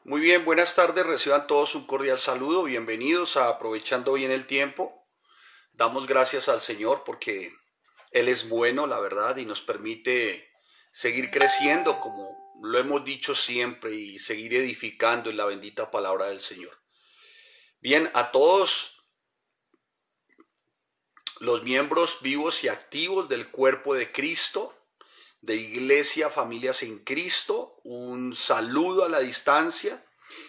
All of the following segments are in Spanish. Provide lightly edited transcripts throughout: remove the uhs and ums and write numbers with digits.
Muy bien, buenas tardes, reciban todos un cordial saludo, bienvenidos a Aprovechando Bien el Tiempo. Damos gracias al Señor porque Él es bueno, la verdad, y nos permite seguir creciendo como lo hemos dicho siempre y seguir edificando en la bendita palabra del Señor. Bien, a todos los miembros vivos y activos del cuerpo de Cristo, de Iglesia Familias en Cristo, un saludo a la distancia.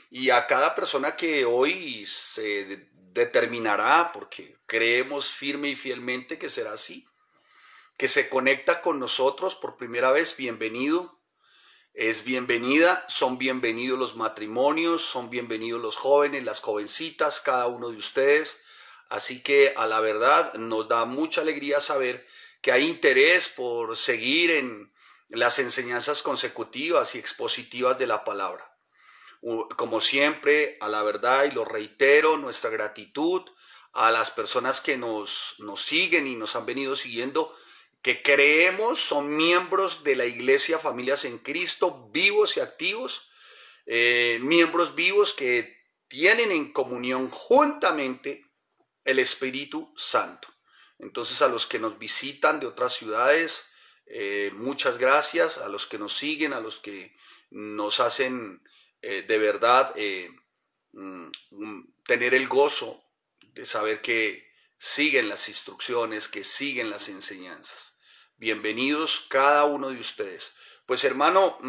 Y a cada persona que hoy se determinará, porque creemos firme y fielmente que será así, que se conecta con nosotros por primera vez, bienvenido, es bienvenida, son bienvenidos los matrimonios, son bienvenidos los jóvenes, las jovencitas, cada uno de ustedes. Así que a la verdad nos da mucha alegría saber que hay interés por seguir en las enseñanzas consecutivas y expositivas de la palabra. Como siempre, a la verdad, y lo reitero, nuestra gratitud a las personas que nos siguen y nos han venido siguiendo, que creemos son miembros de la Iglesia Familias en Cristo, vivos y activos, miembros vivos que tienen en comunión juntamente el Espíritu Santo. Entonces, a los que nos visitan de otras ciudades, muchas gracias. A los que nos siguen, a los que nos hacen de verdad tener el gozo de saber que siguen las instrucciones, que siguen las enseñanzas. Bienvenidos cada uno de ustedes. Pues hermano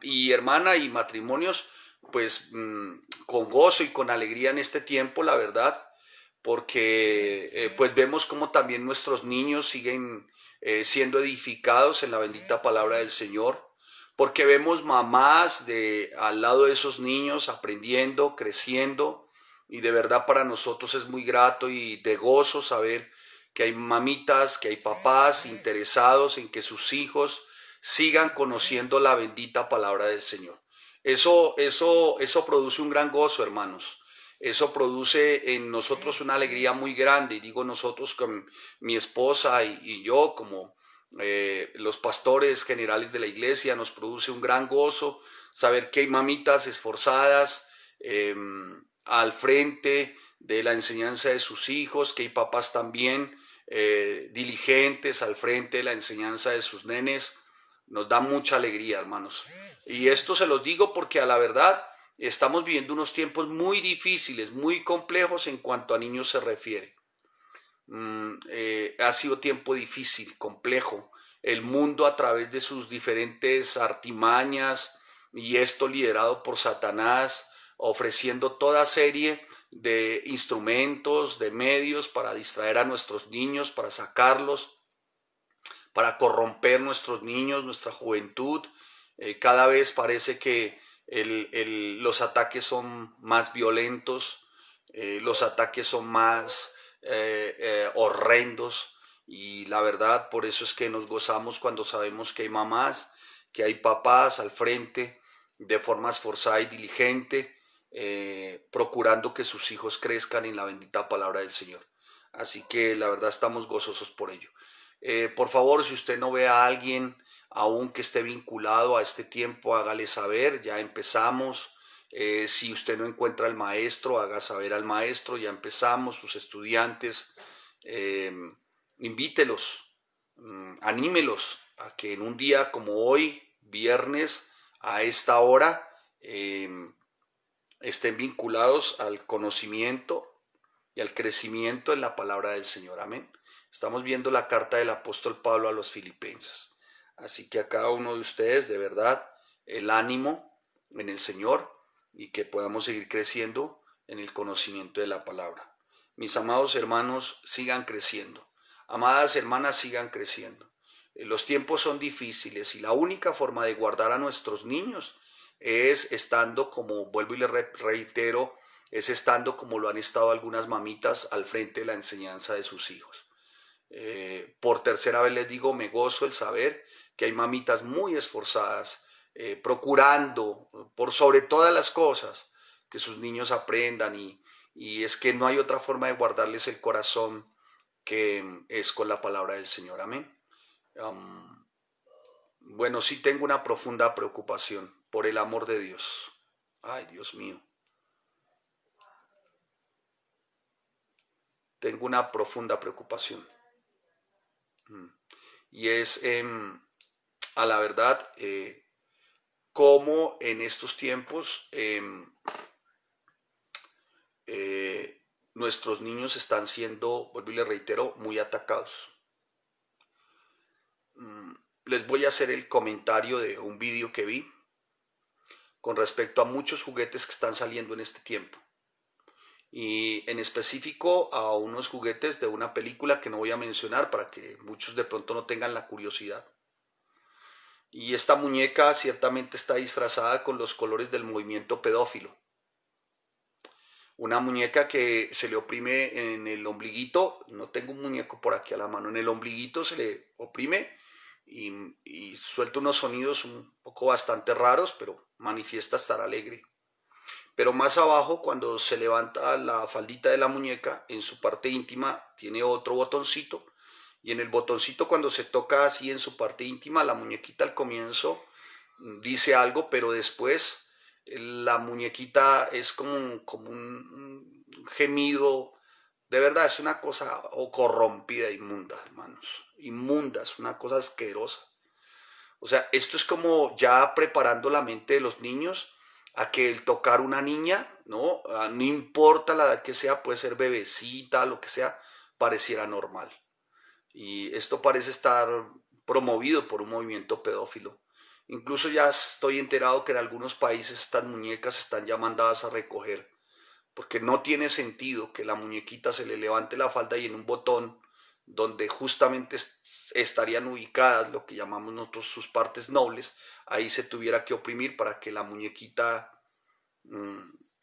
y hermana y matrimonios, pues con gozo y con alegría en este tiempo, la verdad, porque pues vemos como también nuestros niños siguen siendo edificados en la bendita palabra del Señor, porque vemos mamás al lado de esos niños aprendiendo, creciendo, y de verdad para nosotros es muy grato y de gozo saber que hay mamitas, que hay papás interesados en que sus hijos sigan conociendo la bendita palabra del Señor. Eso produce un gran gozo, hermanos. Eso produce en nosotros una alegría muy grande, y digo nosotros con mi esposa y yo como los pastores generales de la iglesia, nos produce un gran gozo saber que hay mamitas esforzadas eh, al frente de la enseñanza de sus hijos, que hay papás también diligentes al frente de la enseñanza de sus nenes. Nos da mucha alegría, hermanos. Y esto se los digo porque a la verdad estamos viviendo unos tiempos muy difíciles, muy complejos en cuanto a niños se refiere. Ha sido tiempo difícil, complejo. El mundo a través de sus diferentes artimañas, y esto liderado por Satanás, ofreciendo toda serie de instrumentos, de medios para distraer a nuestros niños, para sacarlos, para corromper nuestros niños, nuestra juventud. Cada vez parece que los ataques son más violentos, los ataques son más horrendos, y la verdad por eso es que nos gozamos cuando sabemos que hay mamás, que hay papás al frente de forma esforzada y diligente, procurando que sus hijos crezcan en la bendita palabra del Señor. Así que la verdad estamos gozosos por ello. Por favor, si usted no ve a alguien aún que esté vinculado a este tiempo, hágale saber, ya empezamos. Si usted no encuentra al maestro, haga saber al maestro, ya empezamos, sus estudiantes, eh, invítelos, anímelos a que en un día como hoy, viernes, a esta hora, eh, estén vinculados al conocimiento y al crecimiento en la palabra del Señor. Amén. Estamos viendo la carta del apóstol Pablo a los filipenses. Así que a cada uno de ustedes, de verdad, el ánimo en el Señor, y que podamos seguir creciendo en el conocimiento de la palabra. Mis amados hermanos, sigan creciendo. Amadas hermanas, sigan creciendo. Los tiempos son difíciles y la única forma de guardar a nuestros niños es estando, como vuelvo y le reitero, es estando como lo han estado algunas mamitas al frente de la enseñanza de sus hijos. Por tercera vez les digo, me gozo el saber que hay mamitas muy esforzadas, procurando por sobre todas las cosas que sus niños aprendan, y es que no hay otra forma de guardarles el corazón que es con la palabra del Señor. Amén. Bueno, sí tengo una profunda preocupación por el amor de Dios. Ay, Dios mío. Tengo una profunda preocupación. Y es, a la verdad, cómo en estos tiempos nuestros niños están siendo, vuelvo y les reitero, muy atacados. Les voy a hacer el comentario de un vídeo que vi con respecto a muchos juguetes que están saliendo en este tiempo. Y en específico a unos juguetes de una película que no voy a mencionar para que muchos de pronto no tengan la curiosidad. Y esta muñeca ciertamente está disfrazada con los colores del movimiento pedófilo. Una muñeca que se le oprime en el ombliguito, no tengo un muñeco por aquí a la mano, en el ombliguito se le oprime y suelta unos sonidos un poco bastante raros, pero manifiesta estar alegre. Pero más abajo, cuando se levanta la faldita de la muñeca, en su parte íntima tiene otro botoncito, y en el botoncito, cuando se toca así en su parte íntima, la muñequita al comienzo dice algo, pero después la muñequita es como un gemido. De verdad es una cosa corrompida, inmunda, hermanos, inmunda, es una cosa asquerosa. O sea, esto es como ya preparando la mente de los niños a que el tocar una niña, ¿no? No importa la edad que sea, puede ser bebecita, lo que sea, pareciera normal. Y esto parece estar promovido por un movimiento pedófilo. Incluso ya estoy enterado que en algunos países estas muñecas están ya mandadas a recoger, porque no tiene sentido que la muñequita se le levante la falda y en un botón donde justamente estarían ubicadas lo que llamamos nosotros sus partes nobles, ahí se tuviera que oprimir para que la muñequita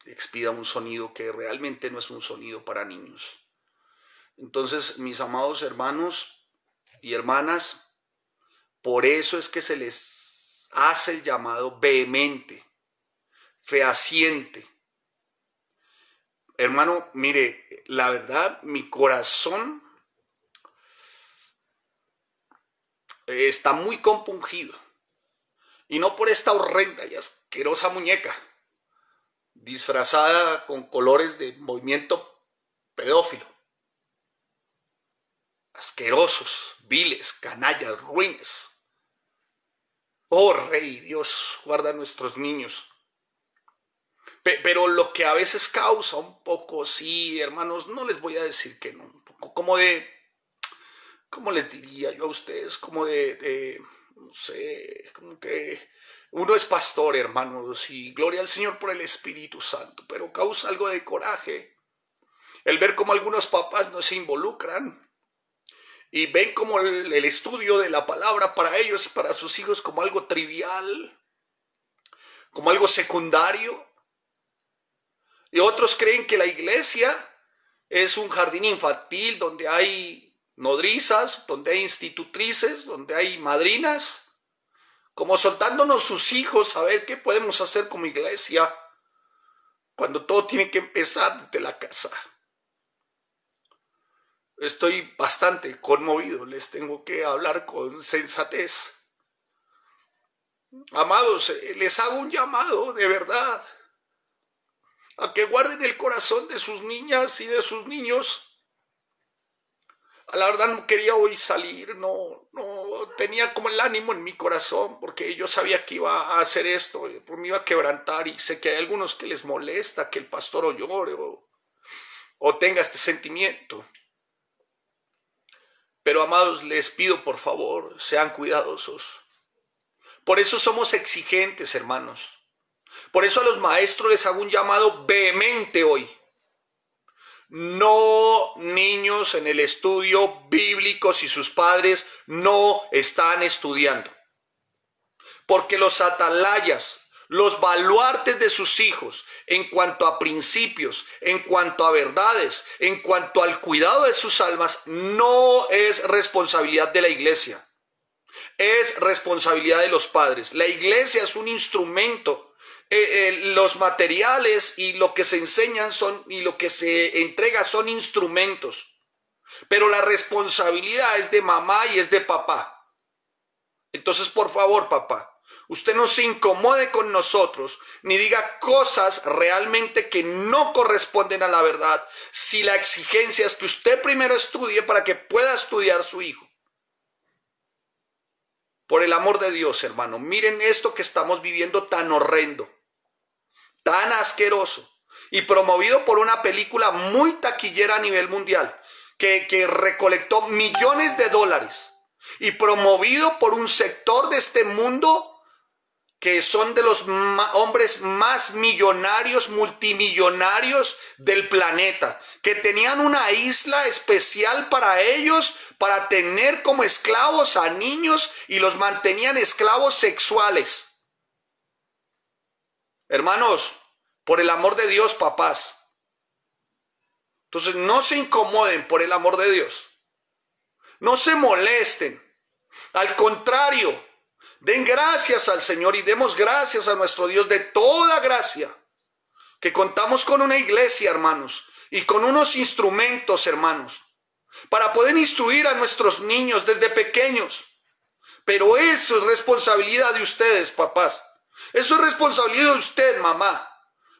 expida un sonido que realmente no es un sonido para niños. Entonces, mis amados hermanos y hermanas, por eso es que se les hace el llamado vehemente, fehaciente. Hermano, mire, la verdad, mi corazón está muy compungido. Y no por esta horrenda y asquerosa muñeca, disfrazada con colores de movimiento pedófilo. Asquerosos, viles, canallas, ruines. Oh Rey Dios, guarda a nuestros niños. Pero lo que a veces causa un poco, sí, hermanos, no les voy a decir que no, un poco como de, ¿cómo les diría yo a ustedes? Como no sé, como que uno es pastor, hermanos, y gloria al Señor por el Espíritu Santo, pero causa algo de coraje el ver cómo algunos papás no se involucran y ven como el estudio de la palabra para ellos y para sus hijos como algo trivial, como algo secundario. Y otros creen que la iglesia es un jardín infantil donde hay nodrizas, donde hay institutrices, donde hay madrinas, como soltándonos sus hijos a ver qué podemos hacer como iglesia, cuando todo tiene que empezar desde la casa. Estoy bastante conmovido, les tengo que hablar con sensatez. Amados, les hago un llamado de verdad a que guarden el corazón de sus niñas y de sus niños. A la verdad no quería hoy salir, no tenía como el ánimo en mi corazón, porque yo sabía que iba a hacer esto, me iba a quebrantar, y sé que hay algunos que les molesta que el pastor o llore o tenga este sentimiento. Pero amados, les pido por favor, sean cuidadosos. Por eso somos exigentes, hermanos. Por eso a los maestros les hago un llamado vehemente hoy. No, niños en el estudio bíblico si sus padres no están estudiando. Porque los atalayas, los baluartes de sus hijos en cuanto a principios, en cuanto a verdades, en cuanto al cuidado de sus almas, no es responsabilidad de la iglesia. Es responsabilidad de los padres. La iglesia es un instrumento. Los materiales y lo que se enseñan y lo que se entrega son instrumentos, pero la responsabilidad es de mamá y es de papá. Entonces, por favor, papá, Usted no se incomode con nosotros, ni diga cosas realmente que no corresponden a la verdad, si la exigencia es que usted primero estudie para que pueda estudiar su hijo. Por el amor de Dios, hermano, miren esto que estamos viviendo tan horrendo, tan asqueroso, y promovido por una película muy taquillera a nivel mundial, que recolectó millones de dólares, y promovido por un sector de este mundo que son de los hombres más millonarios, multimillonarios del planeta, que tenían una isla especial para ellos, para tener como esclavos a niños y los mantenían esclavos sexuales. Hermanos, por el amor de Dios, papás. Entonces no se incomoden, por el amor de Dios. No se molesten. Al contrario, den gracias al Señor y demos gracias a nuestro Dios de toda gracia, que contamos con una iglesia, hermanos, y con unos instrumentos, hermanos, para poder instruir a nuestros niños desde pequeños. Pero eso es responsabilidad de ustedes, papás. Eso es responsabilidad de usted, mamá.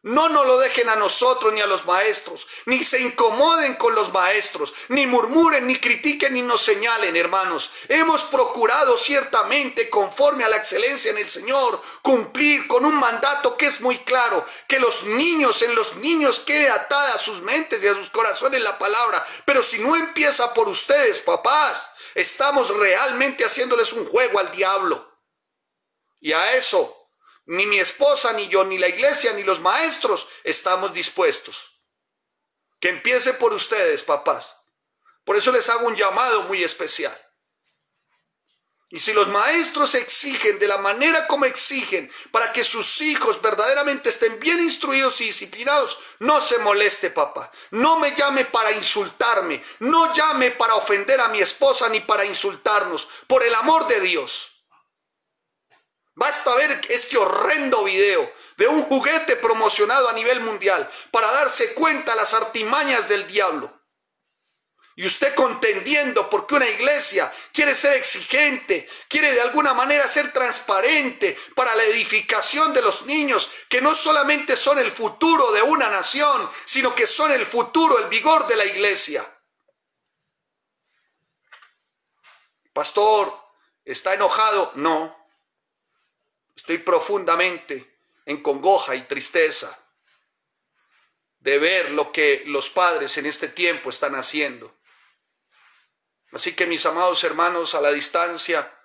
No nos lo dejen a nosotros ni a los maestros, ni se incomoden con los maestros, ni murmuren, ni critiquen, ni nos señalen, hermanos. Hemos procurado ciertamente, conforme a la excelencia en el Señor, cumplir con un mandato que es muy claro, que en los niños quede atada a sus mentes y a sus corazones la palabra. Pero si no empieza por ustedes, papás, estamos realmente haciéndoles un juego al diablo. Y a eso ni mi esposa, ni yo, ni la iglesia, ni los maestros estamos dispuestos. Que empiece por ustedes, papás. Por eso les hago un llamado muy especial. Y si los maestros exigen de la manera como exigen para que sus hijos verdaderamente estén bien instruidos y disciplinados, no se moleste, papá. No me llame para insultarme. No llame para ofender a mi esposa ni para insultarnos. Por el amor de Dios. Basta ver este horrendo video de un juguete promocionado a nivel mundial para darse cuenta de las artimañas del diablo. Y usted contendiendo porque una iglesia quiere ser exigente, quiere de alguna manera ser transparente para la edificación de los niños, que no solamente son el futuro de una nación, sino que son el futuro, el vigor de la iglesia. Pastor, ¿está enojado? No. Estoy profundamente en congoja y tristeza de ver lo que los padres en este tiempo están haciendo. Así que, mis amados hermanos, a la distancia,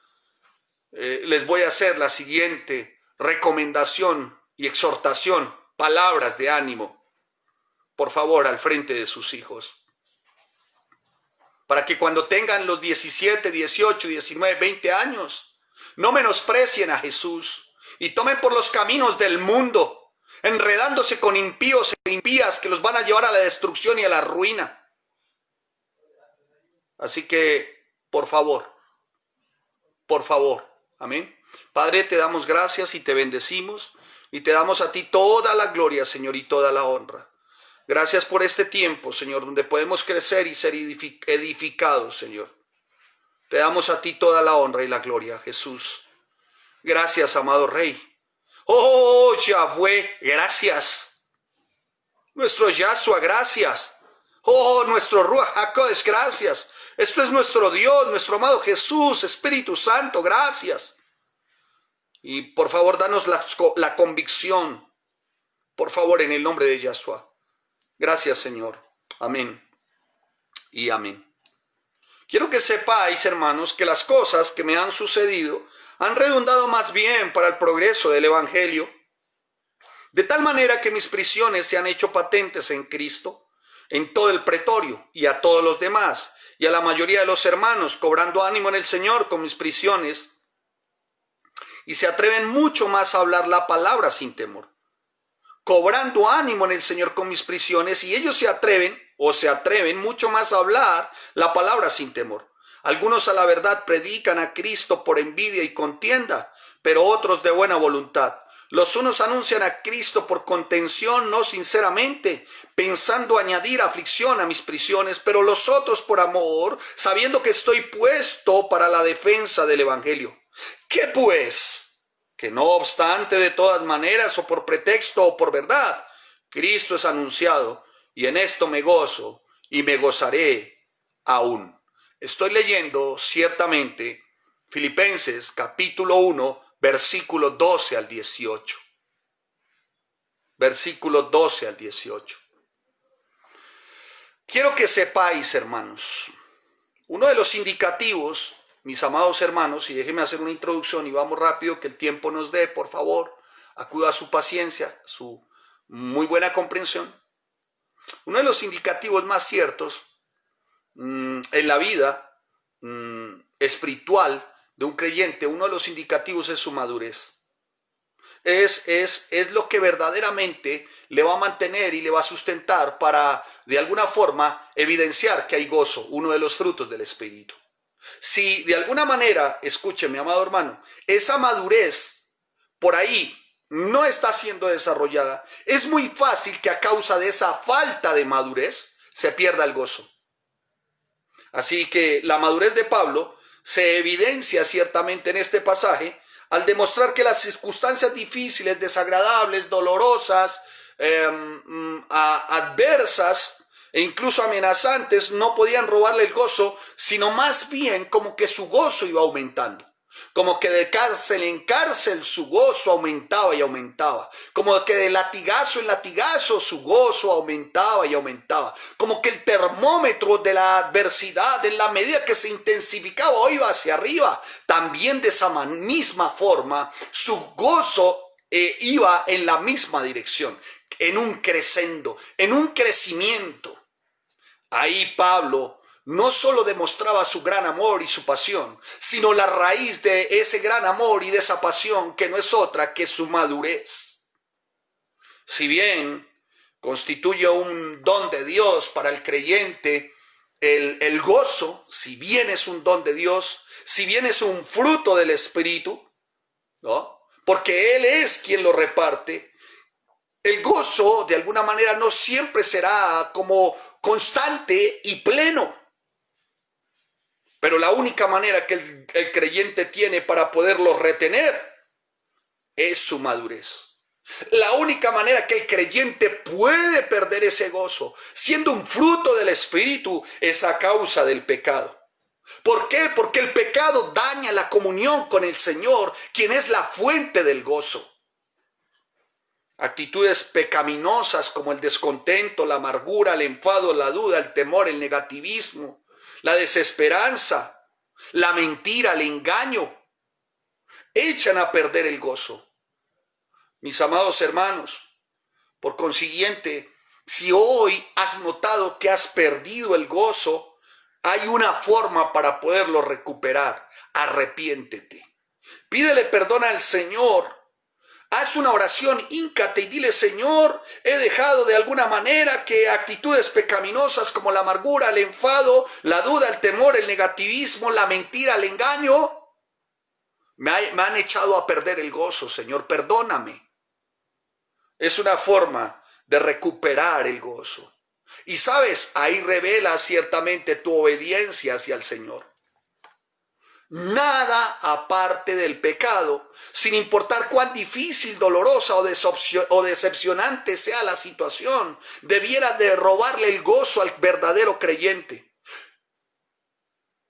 les voy a hacer la siguiente recomendación y exhortación, palabras de ánimo, por favor, al frente de sus hijos. Para que cuando tengan los 17, 18, 19, 20 años, no menosprecien a Jesús y tomen por los caminos del mundo, enredándose con impíos e impías que los van a llevar a la destrucción y a la ruina. Así que, por favor, amén. Padre, te damos gracias y te bendecimos y te damos a ti toda la gloria, Señor, y toda la honra. Gracias por este tiempo, Señor, donde podemos crecer y ser edificados, Señor. Te damos a ti toda la honra y la gloria, Jesús. Gracias, amado Rey. Oh, Yahweh, gracias. Nuestro Yahshua, gracias. Oh, nuestro Ruach HaKodesh, gracias. Esto es nuestro Dios, nuestro amado Jesús, Espíritu Santo, gracias. Y por favor, danos la convicción, por favor, en el nombre de Yahshua. Gracias, Señor. Amén y amén. Quiero que sepáis, hermanos, que las cosas que me han sucedido han redundado más bien para el progreso del Evangelio, de tal manera que mis prisiones se han hecho patentes en Cristo, en todo el pretorio y a todos los demás, y a la mayoría de los hermanos, cobrando ánimo en el Señor con mis prisiones, y se atreven mucho más a hablar la palabra sin temor. Cobrando ánimo en el Señor con mis prisiones, y ellos se atreven mucho más a hablar la palabra sin temor. Algunos a la verdad predican a Cristo por envidia y contienda, pero otros de buena voluntad. Los unos anuncian a Cristo por contención, no sinceramente, pensando añadir aflicción a mis prisiones, pero los otros por amor, sabiendo que estoy puesto para la defensa del Evangelio. ¿Qué pues? que no obstante, de todas maneras, o por pretexto o por verdad, Cristo es anunciado, y en esto me gozo y me gozaré aún. Estoy leyendo ciertamente Filipenses capítulo 1, versículo 12 al 18. Versículo 12 al 18. Quiero que sepáis, hermanos, uno de los indicativos, mis amados hermanos, y déjenme hacer una introducción y vamos rápido, que el tiempo nos dé, por favor, acuda a su paciencia, su muy buena comprensión. Uno de los indicativos más ciertos en la vida espiritual de un creyente, uno de los indicativos es su madurez. Es lo que verdaderamente le va a mantener y le va a sustentar para, de alguna forma, evidenciar que hay gozo, uno de los frutos del Espíritu. Si de alguna manera, escúcheme, amado hermano, esa madurez por ahí no está siendo desarrollada, es muy fácil que a causa de esa falta de madurez se pierda el gozo. Así que la madurez de Pablo se evidencia ciertamente en este pasaje al demostrar que las circunstancias difíciles, desagradables, dolorosas, adversas e incluso amenazantes no podían robarle el gozo, sino más bien como que su gozo iba aumentando. Como que de cárcel en cárcel su gozo aumentaba y aumentaba. Como que de latigazo en latigazo su gozo aumentaba y aumentaba. Como que el termómetro de la adversidad, en la medida que se intensificaba o iba hacia arriba, también de esa misma forma su gozo iba en la misma dirección, en un crescendo, en un crecimiento. Ahí Pablo no solo demostraba su gran amor y su pasión, sino la raíz de ese gran amor y de esa pasión, que no es otra que su madurez. Si bien constituye un don de Dios para el creyente, el gozo, si bien es un don de Dios, si bien es un fruto del Espíritu, ¿no? Porque Él es quien lo reparte, el gozo de alguna manera no siempre será como constante y pleno. Pero la única manera que el creyente tiene para poderlo retener es su madurez. La única manera que el creyente puede perder ese gozo, siendo un fruto del Espíritu, es a causa del pecado. ¿Por qué? Porque el pecado daña la comunión con el Señor, quien es la fuente del gozo. Actitudes pecaminosas como el descontento, la amargura, el enfado, la duda, el temor, el negativismo, la desesperanza, la mentira, el engaño, echan a perder el gozo. Mis amados hermanos, por consiguiente, si hoy has notado que has perdido el gozo, hay una forma para poderlo recuperar. Arrepiéntete. Pídele perdón al Señor. Haz una oración, híncate y dile: Señor, he dejado de alguna manera que actitudes pecaminosas como la amargura, el enfado, la duda, el temor, el negativismo, la mentira, el engaño, me han echado a perder el gozo. Señor, perdóname. Es una forma de recuperar el gozo. Y sabes, ahí revela ciertamente tu obediencia hacia el Señor. Nada aparte del pecado, sin importar cuán difícil, dolorosa o decepcionante sea la situación, debiera de robarle el gozo al verdadero creyente.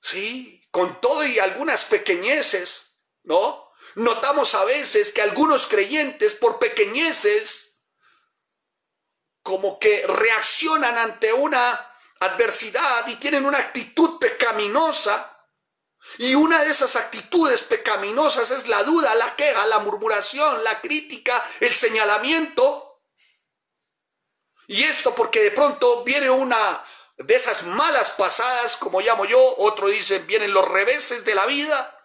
Sí, con todo y algunas pequeñeces, ¿no? Notamos a veces que algunos creyentes, por pequeñeces, como que reaccionan ante una adversidad y tienen una actitud pecaminosa. Y una de esas actitudes pecaminosas es la duda, la queja, la murmuración, la crítica, el señalamiento. Y esto porque de pronto viene una de esas malas pasadas, como llamo yo, otro dice, vienen los reveses de la vida,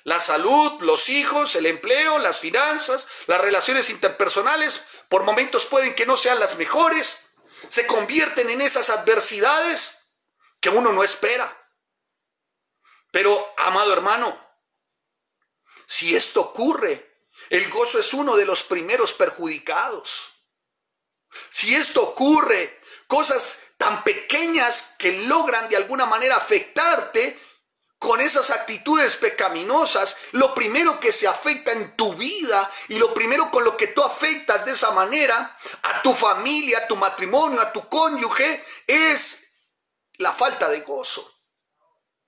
la salud, los hijos, el empleo, las finanzas, las relaciones interpersonales, por momentos pueden que no sean las mejores, se convierten en esas adversidades que uno no espera. Pero, amado hermano, si esto ocurre, el gozo es uno de los primeros perjudicados. Si esto ocurre, cosas tan pequeñas que logran de alguna manera afectarte, con esas actitudes pecaminosas, lo primero que se afecta en tu vida y lo primero con lo que tú afectas de esa manera a tu familia, a tu matrimonio, a tu cónyuge, es la falta de gozo.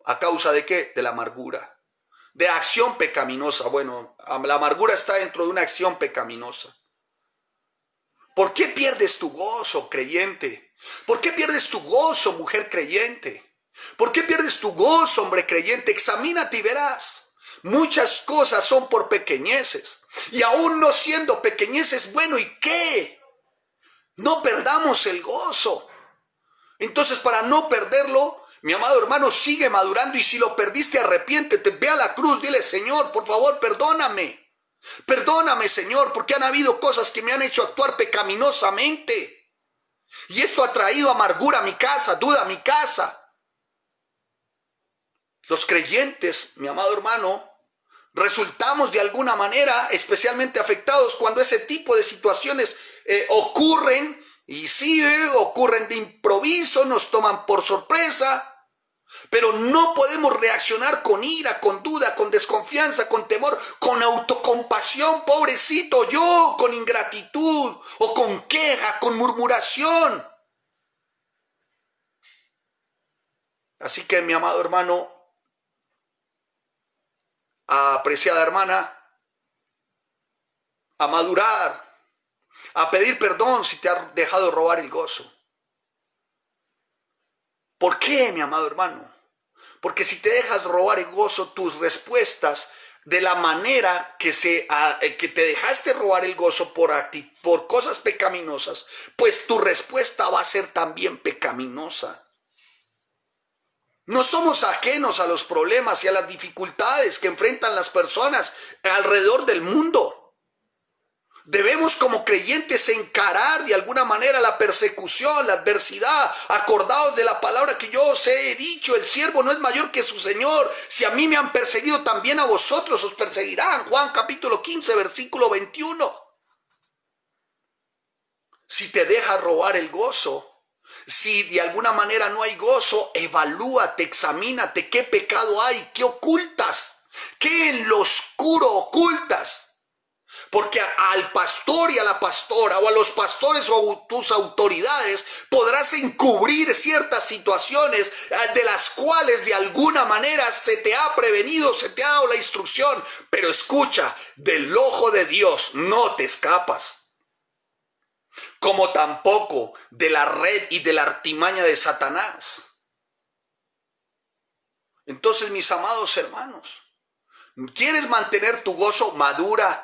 ¿A causa de qué? De la amargura, de acción pecaminosa. Bueno, la amargura está dentro de una acción pecaminosa. ¿Por qué pierdes tu gozo, creyente? ¿Por qué pierdes tu gozo, mujer creyente? ¿Por qué pierdes tu gozo, hombre creyente? Examínate y verás. Muchas cosas son por pequeñeces. Y aún no siendo pequeñeces, bueno, ¿y qué? No perdamos el gozo. Entonces, para no perderlo, mi amado hermano, sigue madurando. Y si lo perdiste, arrepiéntete. Ve a la cruz, dile: Señor, por favor, perdóname. Perdóname, Señor, porque han habido cosas que me han hecho actuar pecaminosamente. Y esto ha traído amargura a mi casa, duda a mi casa. Los creyentes, mi amado hermano, resultamos de alguna manera especialmente afectados cuando ese tipo de situaciones ocurren, y sí, ocurren de improviso, nos toman por sorpresa, pero no podemos reaccionar con ira, con duda, con desconfianza, con temor, con autocompasión, pobrecito yo, con ingratitud o con queja, con murmuración. Así que, mi amado hermano, apreciada hermana, a madurar, a pedir perdón si te has dejado robar el gozo. ¿Por qué, mi amado hermano? Porque si te dejas robar el gozo, tus respuestas, de la manera que te dejaste robar el gozo por cosas pecaminosas, pues tu respuesta va a ser también pecaminosa. No somos ajenos a los problemas y a las dificultades que enfrentan las personas alrededor del mundo. Debemos, como creyentes, encarar de alguna manera la persecución, la adversidad, acordados de la palabra que yo os he dicho: el siervo no es mayor que su Señor. Si a mí me han perseguido, también a vosotros os perseguirán. Juan capítulo 15, versículo 21. Si te dejas robar el gozo, si de alguna manera no hay gozo, evalúate, examínate qué pecado hay, qué ocultas, qué en lo oscuro ocultas. Porque al pastor y a la pastora, o a los pastores o a tus autoridades, podrás encubrir ciertas situaciones de las cuales de alguna manera se te ha prevenido, se te ha dado la instrucción. Pero escucha, del ojo de Dios no te escapas. Como tampoco de la red y de la artimaña de Satanás. Entonces, mis amados hermanos, ¿quieres mantener tu gozo? Madura.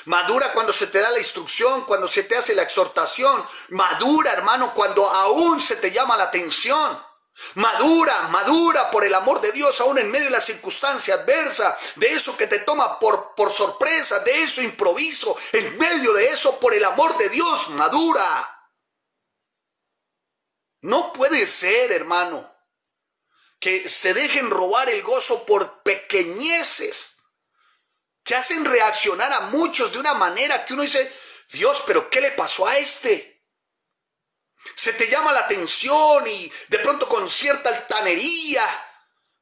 Madura cuando se te da la instrucción, cuando se te hace la exhortación. Madura, hermano, cuando aún se te llama la atención. Madura por el amor de Dios, aún en medio de la circunstancia adversa, de eso que te toma por sorpresa, de eso improviso, en medio de eso, por el amor de Dios, madura. No puede ser, hermano, que se dejen robar el gozo por pequeñeces que hacen reaccionar a muchos de una manera que uno dice: Dios, pero ¿qué le pasó a este? Se te llama la atención y de pronto con cierta altanería,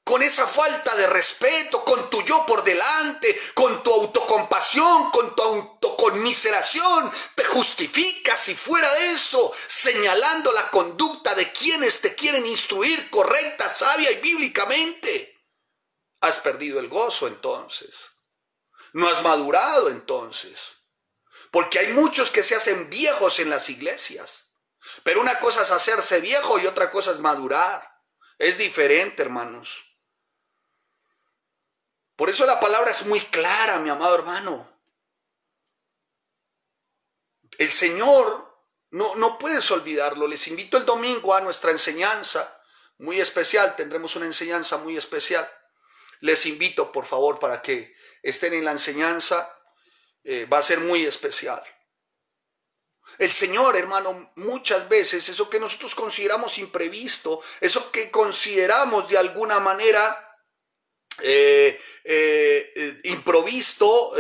con esa falta de respeto, con tu yo por delante, con tu autocompasión, con tu autoconmiseración, te justificas, y fuera de eso, señalando la conducta de quienes te quieren instruir correcta, sabia y bíblicamente. Has perdido el gozo entonces. No has madurado entonces. Porque hay muchos que se hacen viejos en las iglesias. Pero una cosa es hacerse viejo y otra cosa es madurar. Es diferente, hermanos. Por eso la palabra es muy clara, mi amado hermano. El Señor, no puedes olvidarlo. Les invito el domingo a nuestra enseñanza muy especial. Tendremos una enseñanza muy especial. Les invito, por favor, para que estén en la enseñanza. Va a ser muy especial. El Señor, hermano, muchas veces eso que nosotros consideramos imprevisto, eso que consideramos de alguna manera improvisto,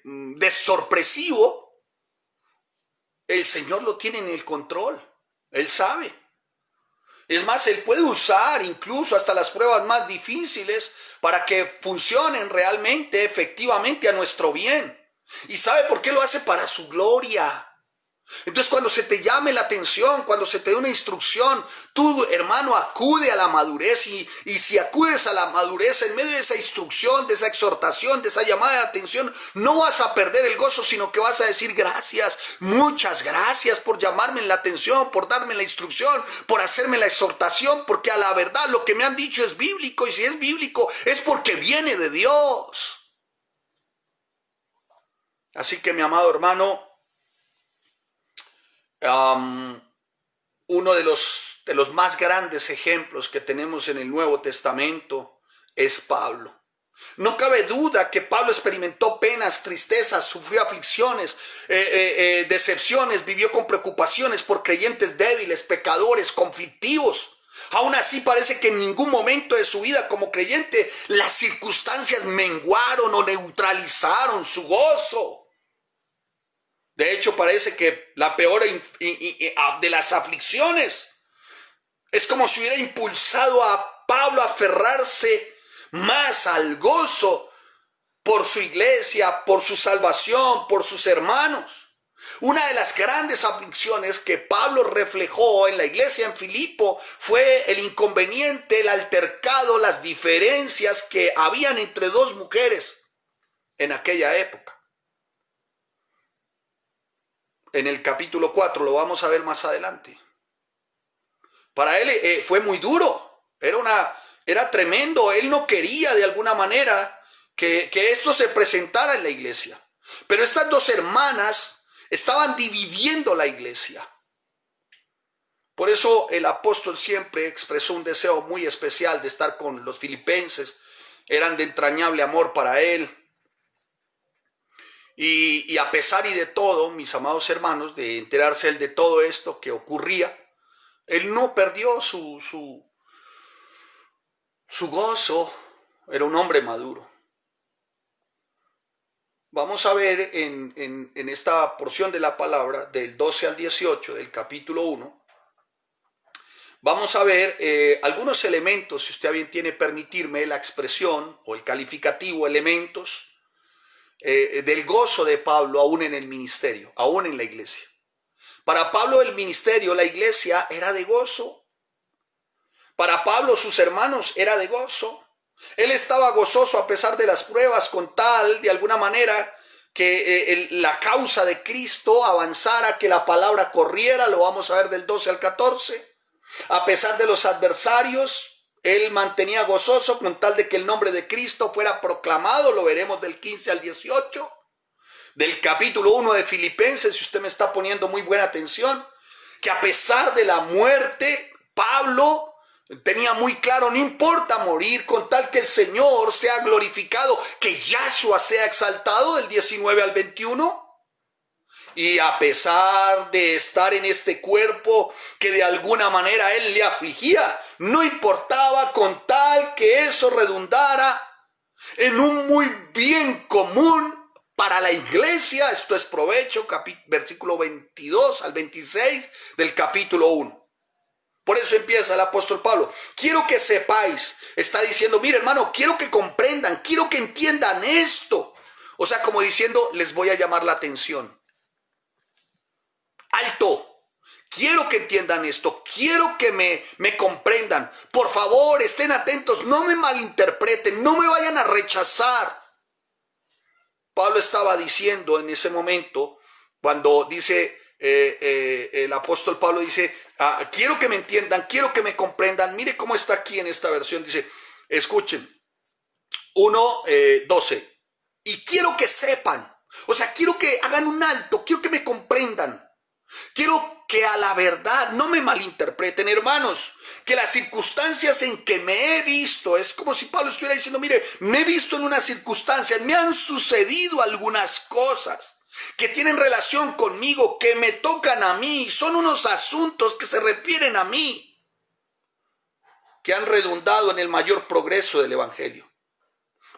desorpresivo, el Señor lo tiene en el control. Él sabe. Es más, Él puede usar incluso hasta las pruebas más difíciles para que funcionen realmente, efectivamente, a nuestro bien. ¿Y sabe por qué lo hace? Para su gloria. Entonces, cuando se te llame la atención, cuando se te dé una instrucción, tú, hermano, acude a la madurez y si acudes a la madurez en medio de esa instrucción, de esa exhortación, de esa llamada de atención, no vas a perder el gozo, sino que vas a decir gracias, muchas gracias por llamarme la atención, por darme la instrucción, por hacerme la exhortación, porque a la verdad lo que me han dicho es bíblico y si es bíblico es porque viene de Dios. Así que, mi amado hermano, uno de los más grandes ejemplos que tenemos en el Nuevo Testamento es Pablo. No cabe duda que Pablo experimentó penas, tristezas, sufrió aflicciones, decepciones, vivió con preocupaciones por creyentes débiles, pecadores, conflictivos. Aún así parece que en ningún momento de su vida como creyente las circunstancias menguaron o neutralizaron su gozo. De hecho, parece que la peor de las aflicciones es como si hubiera impulsado a Pablo a aferrarse más al gozo por su iglesia, por su salvación, por sus hermanos. Una de las grandes aflicciones que Pablo reflejó en la iglesia en Filipo fue el inconveniente, el altercado, las diferencias que habían entre dos mujeres en aquella época. En el capítulo 4 lo vamos a ver más adelante. Para él fue muy duro, era tremendo. Él no quería de alguna manera que esto se presentara en la iglesia. Pero estas dos hermanas estaban dividiendo la iglesia. Por eso el apóstol siempre expresó un deseo muy especial de estar con los filipenses. Eran de entrañable amor para él. Y a pesar y de todo, mis amados hermanos, de enterarse él de todo esto que ocurría, él no perdió su gozo. Era un hombre maduro. Vamos a ver en esta porción de la palabra, del 12 al 18, del capítulo 1, vamos a ver algunos elementos, si usted bien tiene permitirme la expresión o el calificativo, elementos, del gozo de Pablo aún en el ministerio, aún en la iglesia. Para Pablo el ministerio, la iglesia era de gozo. Para Pablo sus hermanos era de gozo. Él estaba gozoso a pesar de las pruebas con tal, de alguna manera, que la causa de Cristo avanzara, que la palabra corriera, lo vamos a ver del 12 al 14. A pesar de los adversarios, él mantenía gozoso con tal de que el nombre de Cristo fuera proclamado, lo veremos del 15 al 18. Del capítulo 1 de Filipenses, si usted me está poniendo muy buena atención, que a pesar de la muerte, Pablo tenía muy claro, no importa morir con tal que el Señor sea glorificado, que Yahshua sea exaltado, del 19 al 21. Y a pesar de estar en este cuerpo que de alguna manera él le afligía, no importaba con tal que eso redundara en un muy bien común para la iglesia. Esto es Provecho, versículo 22 al 26 del capítulo 1. Por eso empieza el apóstol Pablo. Quiero que sepáis, está diciendo, mire hermano, quiero que comprendan, quiero que entiendan esto. O sea, como diciendo, les voy a llamar la atención. Alto, quiero que entiendan esto, quiero que me comprendan. Por favor, estén atentos, no me malinterpreten, no me vayan a rechazar. Pablo estaba diciendo en ese momento, cuando dice, el apóstol Pablo dice, quiero que me entiendan, quiero que me comprendan. Mire cómo está aquí en esta versión, dice, escuchen, 1:12, y quiero que sepan, o sea, quiero que hagan un alto, quiero que me comprendan. Quiero que a la verdad no me malinterpreten, hermanos, que las circunstancias en que me he visto, es como si Pablo estuviera diciendo, mire, me he visto en unas circunstancias, me han sucedido algunas cosas que tienen relación conmigo, que me tocan a mí, son unos asuntos que se refieren a mí, que han redundado en el mayor progreso del evangelio.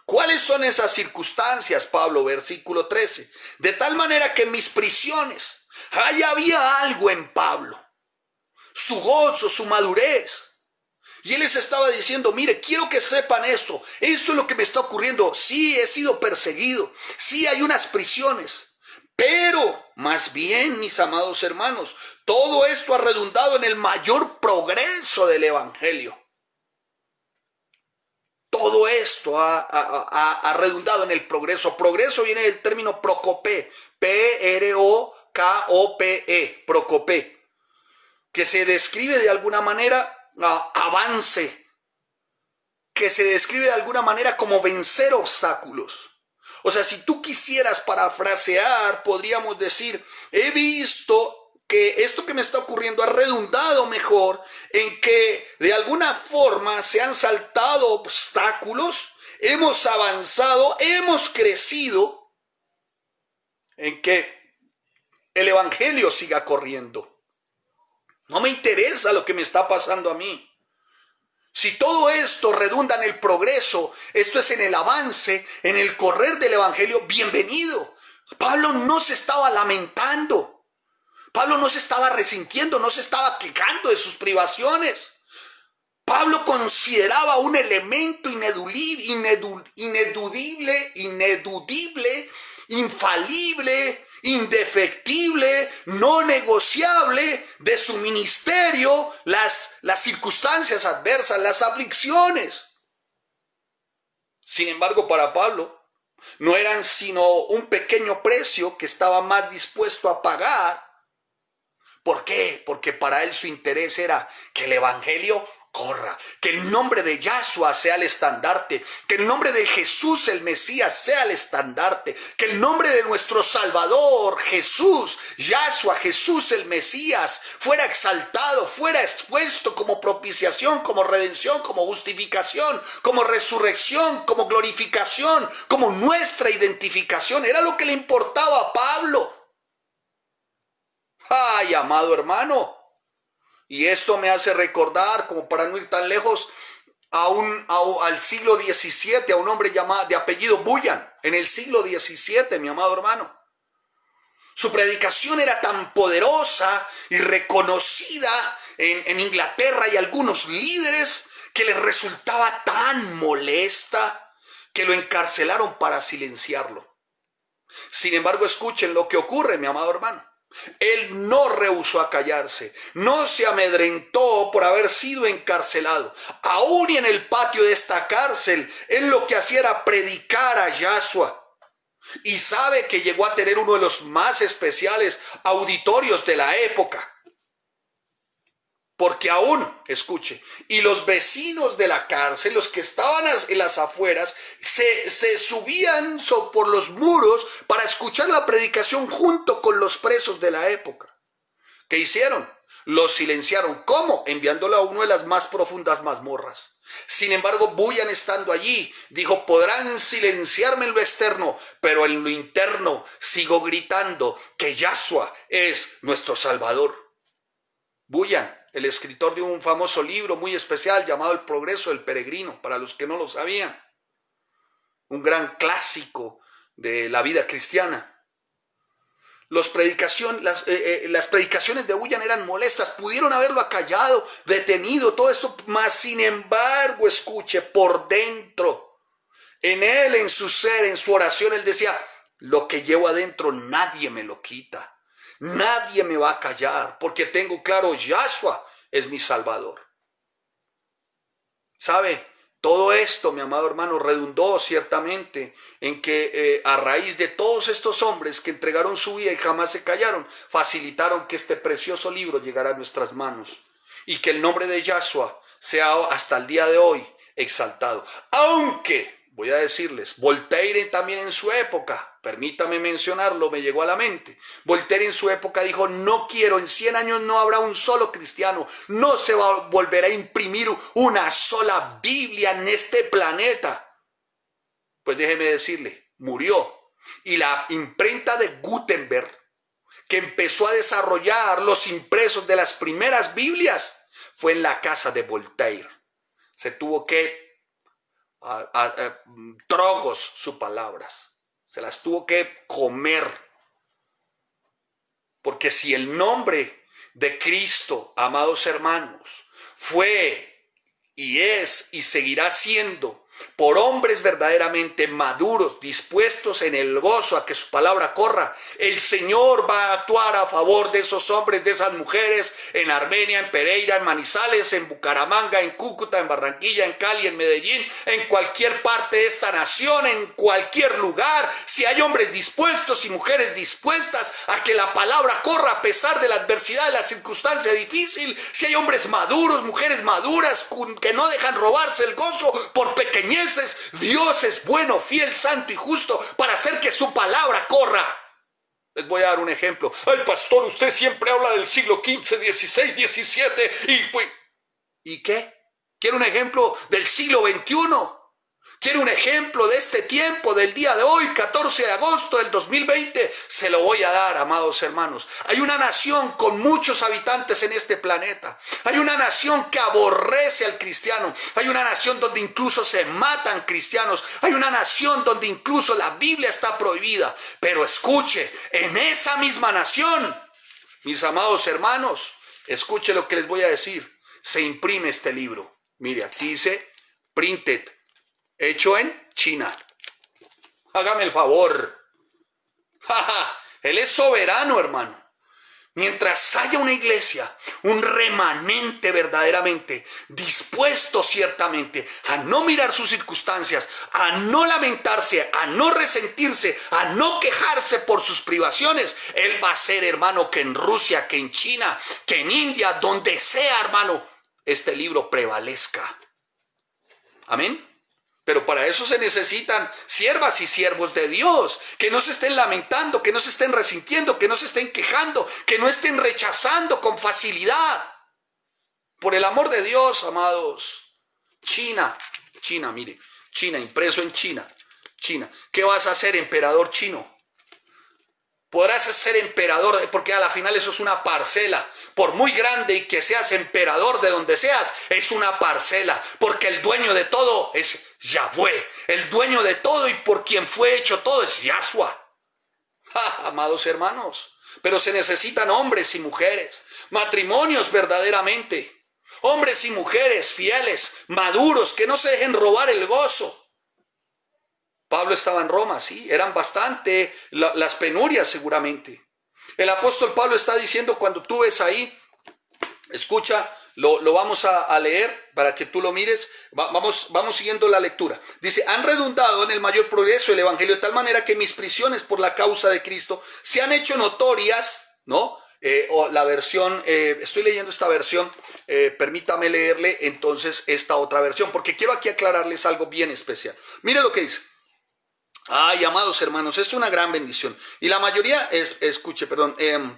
¿Cuáles son esas circunstancias, Pablo? Versículo 13. De tal manera que en mis prisiones, ahí había algo en Pablo. su gozo, su madurez. Y él les estaba diciendo, mire, quiero que sepan esto es lo que me está ocurriendo. Sí, he sido perseguido, sí hay unas prisiones, pero más bien, mis amados hermanos, todo esto ha redundado en el mayor progreso del evangelio. Todo esto ha redundado en el progreso. Progreso viene del término procope, P-R-O-K-O-P-E, procope, que se describe de alguna manera avance, que se describe de alguna manera como vencer obstáculos. O sea, si tú quisieras parafrasear, podríamos decir, he visto que esto que me está ocurriendo ha redundado mejor en que de alguna forma se han saltado obstáculos, hemos avanzado, hemos crecido, en que el evangelio siga corriendo. No me interesa lo que me está pasando a mí. Si todo esto redunda en el progreso, esto es en el avance, en el correr del evangelio, bienvenido. Pablo no se estaba lamentando. Pablo no se estaba resintiendo, no se estaba quejando de sus privaciones. Pablo consideraba un elemento ineludible, infalible, indefectible, no negociable de su ministerio, las circunstancias adversas, las aflicciones. Sin embargo, para Pablo no eran sino un pequeño precio que estaba más dispuesto a pagar. ¿Por qué? Porque para él su interés era que el evangelio corra, que el nombre de Yahshua sea el estandarte, que el nombre de Jesús el Mesías sea el estandarte, que el nombre de nuestro Salvador Jesús, Yahshua, Jesús el Mesías, fuera exaltado, fuera expuesto como propiciación, como redención, como justificación, como resurrección, como glorificación, como nuestra identificación. Era lo que le importaba a Pablo. Ay, amado hermano, y esto me hace recordar, como para no ir tan lejos, al siglo XVII, a un hombre llamado de apellido Bullion, en el siglo XVII, mi amado hermano. Su predicación era tan poderosa y reconocida en Inglaterra y algunos líderes que les resultaba tan molesta que lo encarcelaron para silenciarlo. Sin embargo, escuchen lo que ocurre, mi amado hermano. Él no rehusó a callarse, no se amedrentó por haber sido encarcelado. Aún y en el patio de esta cárcel, él lo que hacía era predicar a Yahshua. Y sabe que llegó a tener uno de los más especiales auditorios de la época. Porque aún, escuche, y los vecinos de la cárcel, los que estaban en las afueras, se subían por los muros para escuchar la predicación junto con los presos de la época. ¿Qué hicieron? Los silenciaron. ¿Cómo? Enviándolo a uno de las más profundas mazmorras. Sin embargo, Bullion, estando allí, dijo, podrán silenciarme en lo externo, pero en lo interno sigo gritando que Yahshua es nuestro Salvador. Bullion, el escritor de un famoso libro muy especial llamado El progreso del peregrino, para los que no lo sabían. Un gran clásico de la vida cristiana. Las predicaciones de Bullion eran molestas, pudieron haberlo acallado, detenido, todo esto, mas sin embargo, escuche, por dentro, en él, en su ser, en su oración, él decía, lo que llevo adentro nadie me lo quita. Nadie me va a callar porque tengo claro, Yahshua es mi Salvador. ¿Sabe? Todo esto, mi amado hermano, redundó ciertamente en que a raíz de todos estos hombres que entregaron su vida y jamás se callaron, facilitaron que este precioso libro llegara a nuestras manos y que el nombre de Yahshua sea hasta el día de hoy exaltado. Aunque, voy a decirles, Voltaire también en su época, permítame mencionarlo, me llegó a la mente. Voltaire en su época dijo, no quiero, en 100 años no habrá un solo cristiano, no se va a volver a imprimir una sola Biblia en este planeta. Pues déjeme decirle, murió. Y la imprenta de Gutenberg, que empezó a desarrollar los impresos de las primeras Biblias, fue en la casa de Voltaire. Se tuvo que trogos sus palabras, se las tuvo que comer, porque si el nombre de Cristo, amados hermanos, fue y es y seguirá siendo por hombres verdaderamente maduros, dispuestos en el gozo a que su palabra corra. El Señor va a actuar a favor de esos hombres, de esas mujeres, en Armenia, en Pereira, en Manizales, en Bucaramanga, en Cúcuta, en Barranquilla, en Cali, en Medellín, en cualquier parte de esta nación, en cualquier lugar. Si hay hombres dispuestos y mujeres dispuestas a que la palabra corra a pesar de la adversidad, de la circunstancia difícil, si hay hombres maduros, mujeres maduras que no dejan robarse el gozo por pequeñeces, Dios es bueno, fiel, santo y justo para hacer que su palabra corra. Les voy a dar un ejemplo. Ay, pastor, usted siempre habla del siglo XV, XVI, XVII ¿y qué? ¿Quiere un ejemplo del siglo XXI? ¿Quiere un ejemplo de este tiempo, del día de hoy, 14 de agosto del 2020? Se lo voy a dar, amados hermanos. Hay una nación con muchos habitantes en este planeta. Hay una nación que aborrece al cristiano. Hay una nación donde incluso se matan cristianos. Hay una nación donde incluso la Biblia está prohibida. Pero escuche, en esa misma nación, mis amados hermanos, escuche lo que les voy a decir. Se imprime este libro. Mire, aquí dice printed. Hecho en China. Hágame el favor. Él es soberano, hermano. Mientras haya una iglesia, un remanente verdaderamente, dispuesto ciertamente a no mirar sus circunstancias, a no lamentarse, a no resentirse, a no quejarse por sus privaciones, Él va a hacer, hermano, que en Rusia, que en China, que en India, donde sea, hermano, este libro prevalezca. Amén. Pero para eso se necesitan siervas y siervos de Dios, que no se estén lamentando, que no se estén resintiendo, que no se estén quejando, que no estén rechazando con facilidad. Por el amor de Dios, amados. China, mire, China, impreso en China. ¿Qué vas a hacer, emperador chino? Podrás ser emperador, porque a la final eso es una parcela. Por muy grande y que seas emperador de donde seas, es una parcela. Porque el dueño de todo es Yahweh. El dueño de todo y por quien fue hecho todo es Yahshua. Amados hermanos, pero se necesitan hombres y mujeres, matrimonios verdaderamente. Hombres y mujeres fieles, maduros, que no se dejen robar el gozo. Pablo estaba en Roma, sí, eran bastante las penurias seguramente. El apóstol Pablo está diciendo, cuando tú ves ahí, escucha, lo vamos a leer para que tú lo mires, vamos siguiendo la lectura. Dice, han redundado en el mayor progreso el evangelio de tal manera que mis prisiones por la causa de Cristo se han hecho notorias, ¿no? O la versión, estoy leyendo esta versión, permítame leerle entonces esta otra versión, porque quiero aquí aclararles algo bien especial. Mire lo que dice. Ay, amados hermanos, es una gran bendición. Y la mayoría,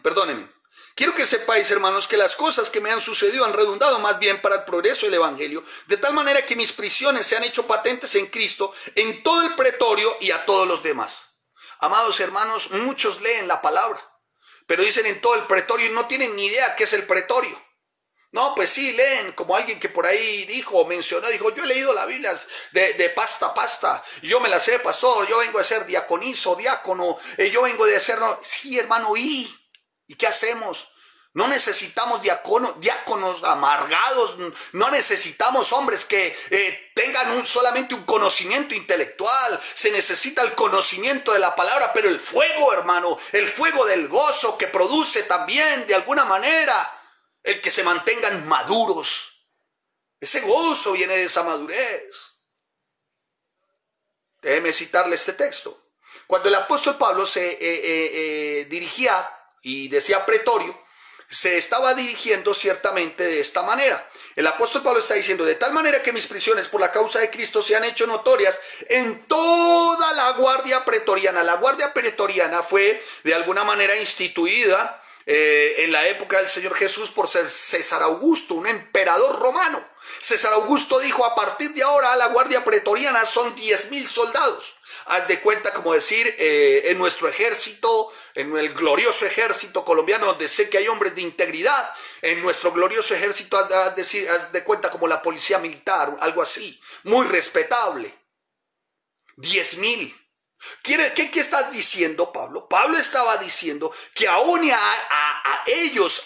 perdónenme. Quiero que sepáis, hermanos, que las cosas que me han sucedido han redundado más bien para el progreso del evangelio, de tal manera que mis prisiones se han hecho patentes en Cristo, en todo el pretorio y a todos los demás. Amados hermanos, muchos leen la palabra, pero dicen en todo el pretorio y no tienen ni idea qué es el pretorio. No, pues sí, leen, como alguien que por ahí dijo, yo he leído la Biblia de pasta a pasta, yo me la sé, pastor, yo vengo de ser diácono, yo vengo de ser, no. Sí, hermano, ¿y qué hacemos? No necesitamos diáconos amargados, no necesitamos hombres que tengan solamente un conocimiento intelectual, se necesita el conocimiento de la palabra, pero el fuego, hermano, el fuego del gozo que produce también de alguna manera el que se mantengan maduros. Ese gozo viene de esa madurez. Déjeme citarle este texto. Cuando el apóstol Pablo se dirigía y decía pretorio, se estaba dirigiendo ciertamente de esta manera. El apóstol Pablo está diciendo, de tal manera que mis prisiones por la causa de Cristo se han hecho notorias en toda la guardia pretoriana. La guardia pretoriana fue de alguna manera instituida en la época del Señor Jesús por César Augusto, un emperador romano. César Augusto dijo, a partir de ahora la guardia pretoriana son 10,000 soldados. Haz de cuenta, como decir, en nuestro ejército, en el glorioso ejército colombiano, donde sé que hay hombres de integridad, en nuestro glorioso ejército, haz de cuenta como la policía militar, algo así, muy respetable. 10,000. ¿Qué estás diciendo, Pablo? Pablo estaba diciendo que aún a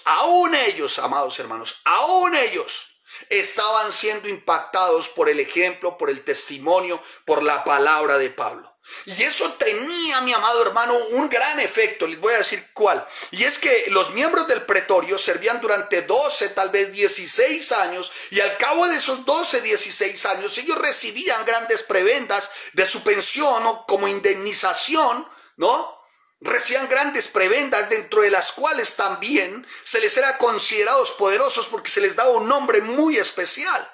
aún ellos, amados hermanos, aún ellos estaban siendo impactados por el ejemplo, por el testimonio, por la palabra de Pablo. Y eso tenía, mi amado hermano, un gran efecto. Les voy a decir cuál. Y es que los miembros del pretorio servían durante 12, tal vez 16 años. Y al cabo de esos 12, 16 años, ellos recibían grandes prebendas de su pensión, ¿no? Como indemnización, ¿no? Recibían grandes prebendas, dentro de las cuales también se les era considerados poderosos porque se les daba un nombre muy especial.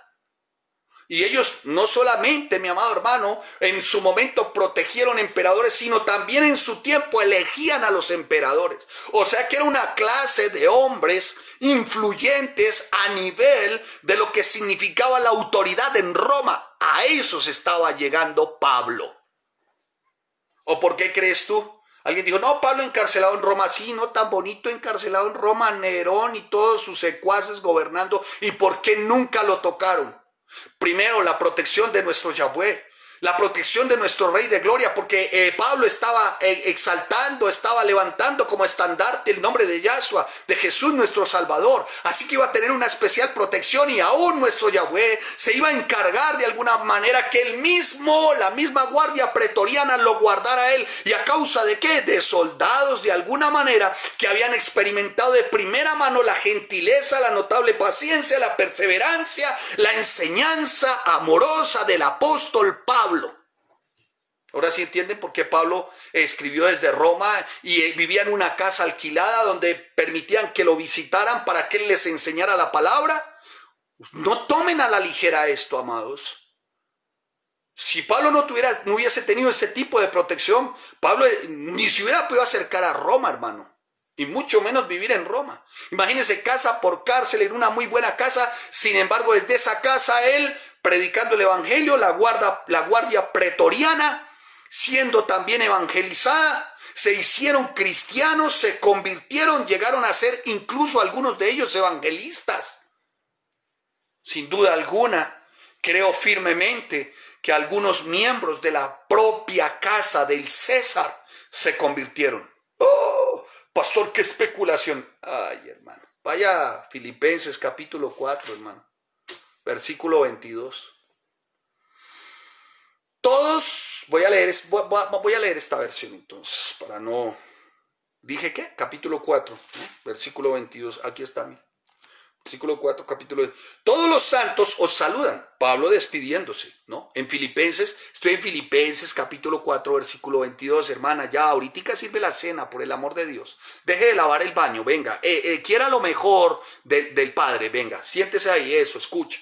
Y ellos no solamente, mi amado hermano, en su momento protegieron emperadores, sino también en su tiempo elegían a los emperadores. O sea que era una clase de hombres influyentes a nivel de lo que significaba la autoridad en Roma. A esos estaba llegando Pablo. ¿O por qué crees tú? Alguien dijo, no, Pablo encarcelado en Roma. Sí, no, tan bonito encarcelado en Roma, Nerón y todos sus secuaces gobernando. ¿Y por qué nunca lo tocaron? Primero, la protección de nuestro Yahweh, la protección de nuestro Rey de Gloria, porque Pablo estaba exaltando, estaba levantando como estandarte el nombre de Yahshua, de Jesús nuestro Salvador. Así que iba a tener una especial protección y aún nuestro Yahweh se iba a encargar de alguna manera que la misma guardia pretoriana lo guardara a él. ¿Y a causa de qué? De soldados de alguna manera que habían experimentado de primera mano la gentileza, la notable paciencia, la perseverancia, la enseñanza amorosa del apóstol Pablo. Ahora sí entienden por qué Pablo escribió desde Roma y vivía en una casa alquilada donde permitían que lo visitaran para que él les enseñara la palabra. No tomen a la ligera esto, amados. Si Pablo no hubiese tenido ese tipo de protección, Pablo ni se hubiera podido acercar a Roma, hermano. Y mucho menos vivir en Roma. Imagínense, casa por cárcel, en una muy buena casa. Sin embargo, desde esa casa él, predicando el evangelio, la guardia pretoriana, siendo también evangelizada, se hicieron cristianos, se convirtieron, llegaron a ser incluso algunos de ellos evangelistas. Sin duda alguna, creo firmemente que algunos miembros de la propia casa del César se convirtieron. ¡Oh! Pastor, qué especulación. Ay, hermano. Vaya a Filipenses capítulo 4, hermano. Versículo 22. Todos, voy a leer esta versión entonces, para no... ¿Dije qué? Capítulo 4, ¿no? Versículo 22. Aquí está mi. Versículo 4, capítulo 2. Todos los santos os saludan. Pablo despidiéndose, ¿no? Estoy en Filipenses, capítulo 4, versículo 22. Hermana, ya ahorita sirve la cena, por el amor de Dios. Deje de lavar el baño, venga. Quiera lo mejor del Padre, venga. Siéntese ahí, eso, escucha.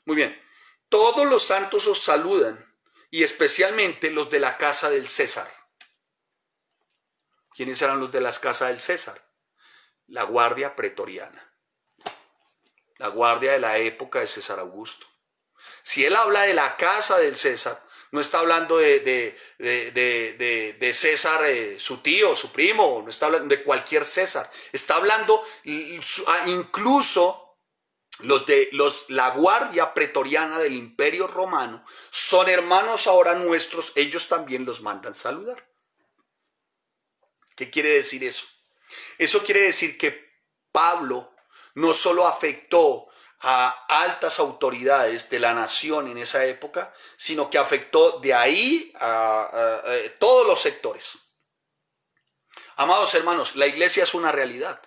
Muy bien. Todos los santos os saludan, y especialmente los de la casa del César. ¿Quiénes eran los de la casa del César? La guardia pretoriana. La guardia de la época de César Augusto. Si él habla de la casa del César, no está hablando de César, su tío, su primo, no está hablando de cualquier César. Está hablando incluso la guardia pretoriana del Imperio Romano, son hermanos ahora nuestros, ellos también los mandan saludar. ¿Qué quiere decir eso? Eso quiere decir que Pablo no solo afectó a altas autoridades de la nación en esa época, sino que afectó de ahí a todos los sectores. Amados hermanos, la iglesia es una realidad.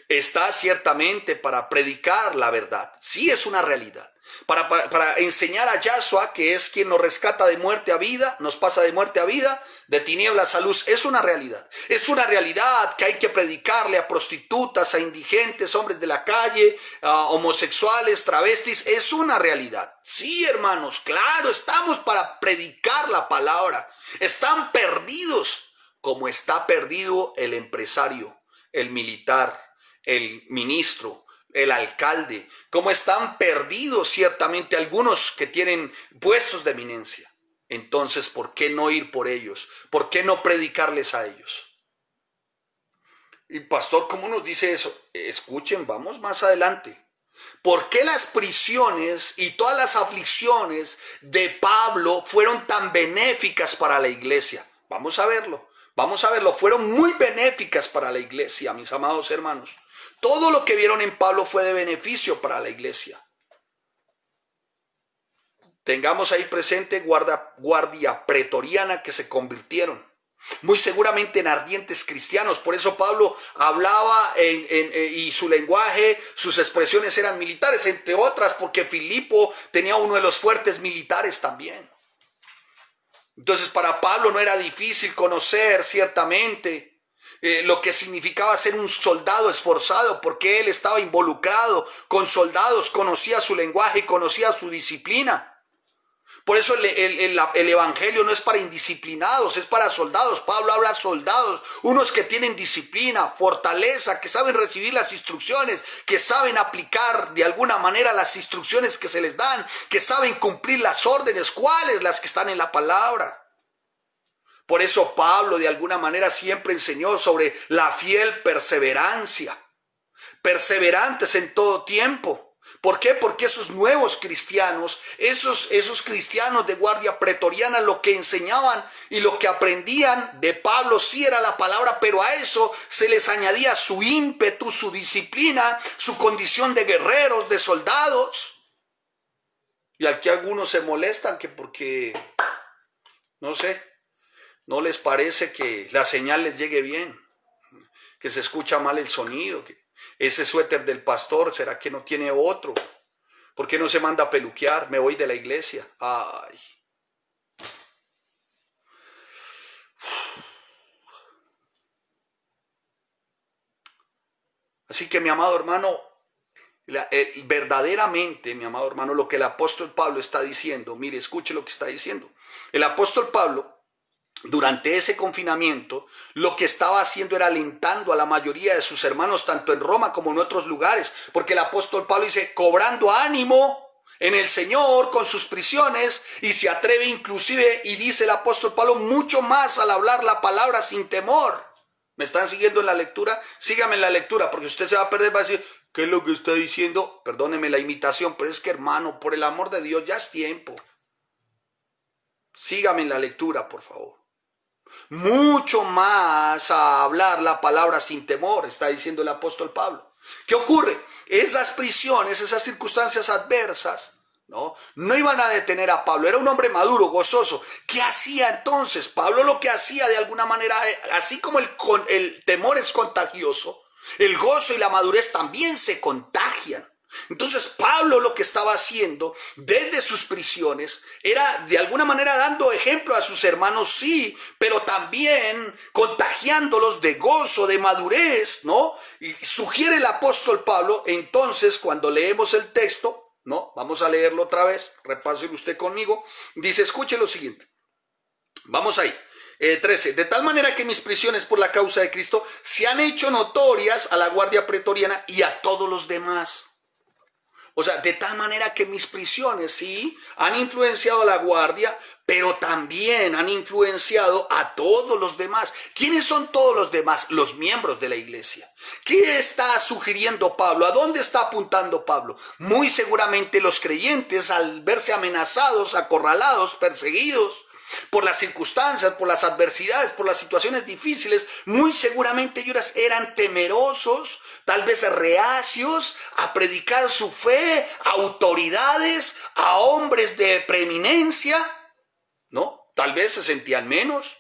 Está ciertamente para predicar la verdad. Sí, es una realidad. Para enseñar a Yahshua, que es quien nos rescata de muerte a vida, nos pasa de muerte a vida, de tinieblas a luz. Es una realidad. Es una realidad que hay que predicarle a prostitutas, a indigentes, hombres de la calle, a homosexuales, travestis. Es una realidad. Sí, hermanos, claro, estamos para predicar la palabra. Están perdidos como está perdido el empresario, el militar, el ministro, el alcalde, como están perdidos ciertamente algunos que tienen puestos de eminencia. Entonces, ¿por qué no ir por ellos? ¿Por qué no predicarles a ellos? Y pastor, ¿cómo nos dice eso? Escuchen, vamos más adelante. ¿Por qué las prisiones y todas las aflicciones de Pablo fueron tan benéficas para la iglesia? Vamos a verlo, fueron muy benéficas para la iglesia, mis amados hermanos. Todo lo que vieron en Pablo fue de beneficio para la iglesia. Tengamos ahí presente guardia pretoriana que se convirtieron, muy seguramente en ardientes cristianos. Por eso Pablo hablaba y su lenguaje, sus expresiones eran militares, entre otras porque Filipo tenía uno de los fuertes militares también. Entonces para Pablo no era difícil conocer ciertamente lo que significaba ser un soldado esforzado, porque él estaba involucrado con soldados, conocía su lenguaje, conocía su disciplina. Por eso el evangelio no es para indisciplinados, es para soldados. Pablo habla de soldados, unos que tienen disciplina, fortaleza, que saben recibir las instrucciones, que saben aplicar de alguna manera las instrucciones que se les dan, que saben cumplir las órdenes. ¿Cuáles? Las que están en la palabra. Por eso Pablo de alguna manera siempre enseñó sobre la fiel perseverancia. Perseverantes en todo tiempo. ¿Por qué? Porque esos nuevos cristianos, esos cristianos de guardia pretoriana, lo que enseñaban y lo que aprendían de Pablo sí era la palabra, pero a eso se les añadía su ímpetu, su disciplina, su condición de guerreros, de soldados. Y aquí algunos se molestan que porque, no sé, no les parece que la señal les llegue bien, que se escucha mal el sonido, que ese suéter del pastor, ¿será que no tiene otro? ¿Por qué no se manda a peluquear? Me voy de la iglesia. Ay. Así que mi amado hermano, verdaderamente, mi amado hermano, lo que el apóstol Pablo está diciendo, mire, escuche lo que está diciendo. El apóstol Pablo, durante ese confinamiento, lo que estaba haciendo era alentando a la mayoría de sus hermanos, tanto en Roma como en otros lugares, porque el apóstol Pablo dice, cobrando ánimo en el Señor con sus prisiones, y se atreve inclusive, y dice el apóstol Pablo, mucho más al hablar la palabra sin temor. ¿Me están siguiendo en la lectura? Síganme en la lectura, porque usted se va a perder, va a decir, ¿qué es lo que está diciendo? Perdóneme la imitación, pero es que hermano, por el amor de Dios, ya es tiempo. Sígame en la lectura, por favor. Mucho más a hablar la palabra sin temor, está diciendo el apóstol Pablo. ¿Qué ocurre? Esas prisiones, esas circunstancias adversas, no iban a detener a Pablo. Era un hombre maduro, gozoso. ¿Qué hacía entonces? Pablo lo que hacía de alguna manera, así como el temor es contagioso, el gozo y la madurez también se contagian. Entonces Pablo lo que estaba haciendo desde sus prisiones era de alguna manera dando ejemplo a sus hermanos, sí, pero también contagiándolos de gozo, de madurez, ¿no? Y sugiere el apóstol Pablo, entonces cuando leemos el texto, ¿no? Vamos a leerlo otra vez, repáselo usted conmigo, dice, escuche lo siguiente, vamos ahí. 13. De tal manera que mis prisiones por la causa de Cristo se han hecho notorias a la guardia pretoriana y a todos los demás. O sea, de tal manera que mis prisiones, sí, han influenciado a la guardia, pero también han influenciado a todos los demás. ¿Quiénes son todos los demás? Los miembros de la iglesia. ¿Qué está sugiriendo Pablo? ¿A dónde está apuntando Pablo? Muy seguramente los creyentes, al verse amenazados, acorralados, perseguidos por las circunstancias, por las adversidades, por las situaciones difíciles, muy seguramente ellos eran temerosos, tal vez reacios a predicar su fe a autoridades, a hombres de preeminencia, ¿no? Tal vez se sentían menos,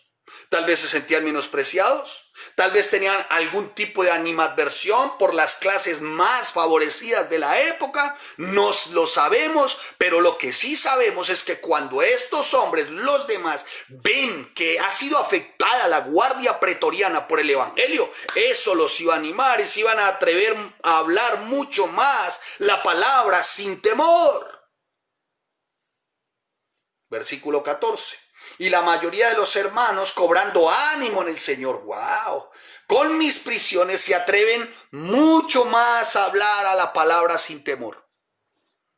tal vez se sentían menospreciados, tal vez tenían algún tipo de animadversión por las clases más favorecidas de la época, no lo sabemos, pero lo que sí sabemos es que cuando estos hombres, los demás, ven que ha sido afectada la guardia pretoriana por el evangelio, eso los iba a animar y se iban a atrever a hablar mucho más la palabra sin temor. Versículo 14. Y la mayoría de los hermanos cobrando ánimo en el Señor. ¡Wow! Con mis prisiones se atreven mucho más a hablar a la palabra sin temor.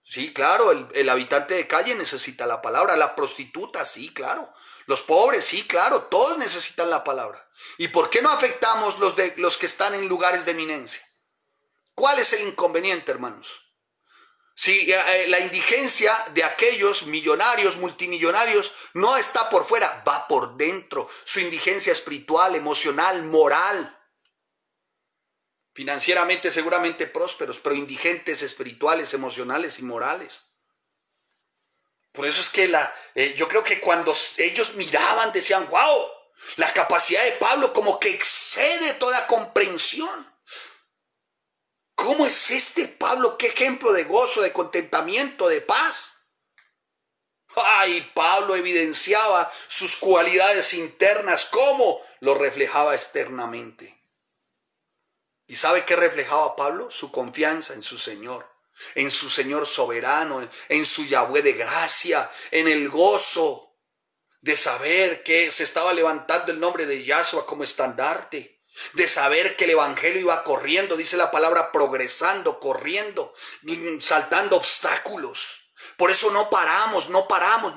Sí, claro, el habitante de calle necesita la palabra, la prostituta, sí, claro. Los pobres, sí, claro, todos necesitan la palabra. ¿Y por qué no afectamos los que están en lugares de eminencia? ¿Cuál es el inconveniente, hermanos? Si la indigencia de aquellos millonarios, multimillonarios, no está por fuera, va por dentro. Su indigencia espiritual, emocional, moral. financieramente seguramente prósperos, pero indigentes espirituales, emocionales y morales. Por eso es que yo creo que cuando ellos miraban decían, wow, la capacidad de Pablo como que excede toda comprensión. ¿Cómo es este Pablo? ¿Qué ejemplo de gozo, de contentamiento, de paz? Ay, Pablo evidenciaba sus cualidades internas, cómo lo reflejaba externamente. ¿Y sabe qué reflejaba Pablo? Su confianza en su Señor soberano, en su Yahweh de gracia, en el gozo de saber que se estaba levantando el nombre de Yahshua como estandarte, de saber que el evangelio iba corriendo, dice la palabra, progresando, corriendo, saltando obstáculos. Por eso no paramos. No paramos,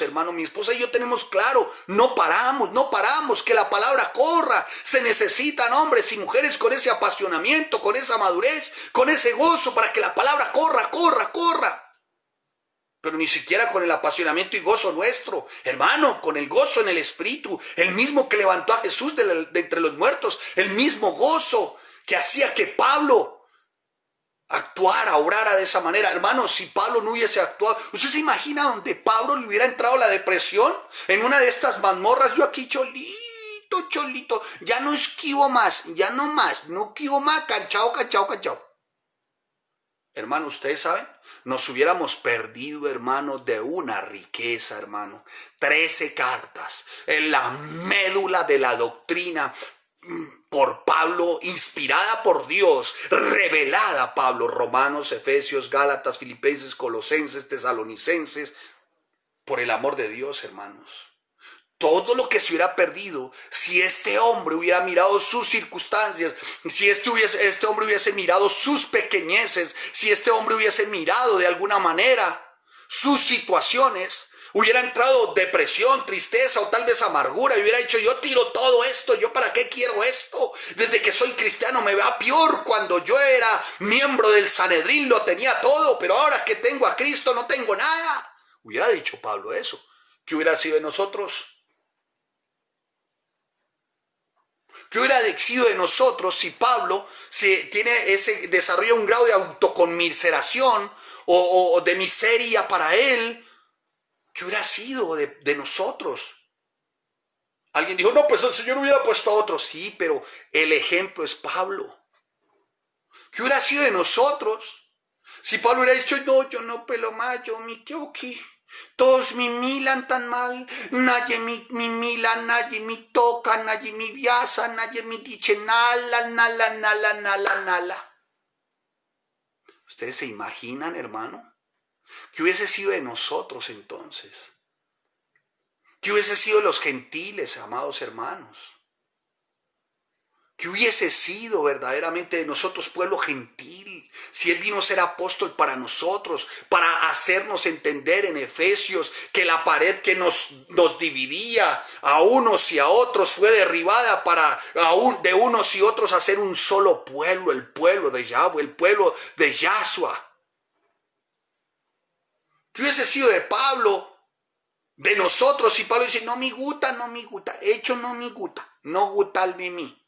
hermano. Mi esposa y yo tenemos claro, no paramos, que la palabra corra. Se necesitan hombres y mujeres con ese apasionamiento, con esa madurez, con ese gozo para que la palabra corra. Pero ni siquiera con el apasionamiento y gozo nuestro, hermano, con el gozo en el Espíritu, el mismo que levantó a Jesús de entre los muertos, el mismo gozo que hacía que Pablo actuara, obrara de esa manera. Hermano, si Pablo no hubiese actuado, ¿usted se imagina donde Pablo le hubiera entrado la depresión? En una de estas mazmorras, yo aquí cholito, ya no esquivo más, no esquivo más, cachao. Hermano, ¿ustedes saben? Nos hubiéramos perdido, hermano, de una riqueza, hermano. 13 cartas en la médula de la doctrina por Pablo, inspirada por Dios, revelada a Pablo, Romanos, Efesios, Gálatas, Filipenses, Colosenses, Tesalonicenses, por el amor de Dios, hermanos. Todo lo que se hubiera perdido si este hombre hubiera mirado sus circunstancias, si este hombre hubiese mirado sus pequeñeces, si este hombre hubiese mirado de alguna manera sus situaciones, hubiera entrado depresión, tristeza o tal vez amargura y hubiera dicho, yo tiro todo esto, yo para qué quiero esto, desde que soy cristiano me va peor, cuando yo era miembro del Sanedrín lo tenía todo, pero ahora que tengo a Cristo no tengo nada. Hubiera dicho Pablo eso. ¿Qué hubiera sido de nosotros? ¿Qué hubiera sido de nosotros si Pablo desarrolla un grado de autoconmiseración o de miseria para él? ¿Qué hubiera sido de nosotros? Alguien dijo, no, pues el Señor hubiera puesto a otros. Sí, pero el ejemplo es Pablo. ¿Qué hubiera sido de nosotros si Pablo hubiera dicho, no, yo no pelo más, yo me quedo aquí? Todos me milan tan mal, nadie me mila, nadie me toca, nadie me viasa, nadie me dice nala. ¿Ustedes se imaginan, hermano? ¿Qué hubiese sido de nosotros entonces? ¿Qué hubiese sido de los gentiles, amados hermanos? ¿Qué hubiese sido verdaderamente de nosotros, pueblo gentil, si Él vino a ser apóstol para nosotros, para hacernos entender en Efesios que la pared que nos dividía a unos y a otros fue derribada para de unos y otros hacer un solo pueblo, el pueblo de Yahweh, el pueblo de Yahshua? ¿Qué hubiese sido de Pablo, de nosotros, si Pablo dice, no me gusta, hecho no me gusta, no gusta de mí?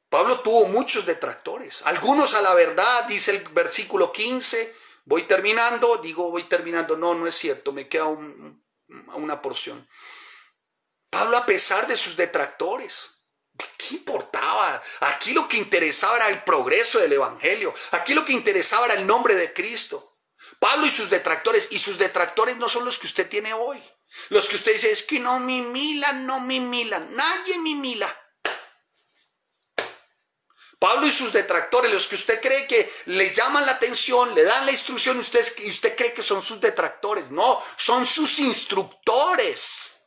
Pablo tuvo muchos detractores, algunos a la verdad, dice el versículo 15, voy terminando, no es cierto, me queda una porción. Pablo, a pesar de sus detractores, ¿qué importaba? Aquí lo que interesaba era el progreso del evangelio, aquí lo que interesaba era el nombre de Cristo. Pablo y sus detractores no son los que usted tiene hoy, los que usted dice, es que no me milan, nadie me mila. Pablo y sus detractores, los que usted cree que le llaman la atención, le dan la instrucción, y usted cree que son sus detractores. No, son sus instructores.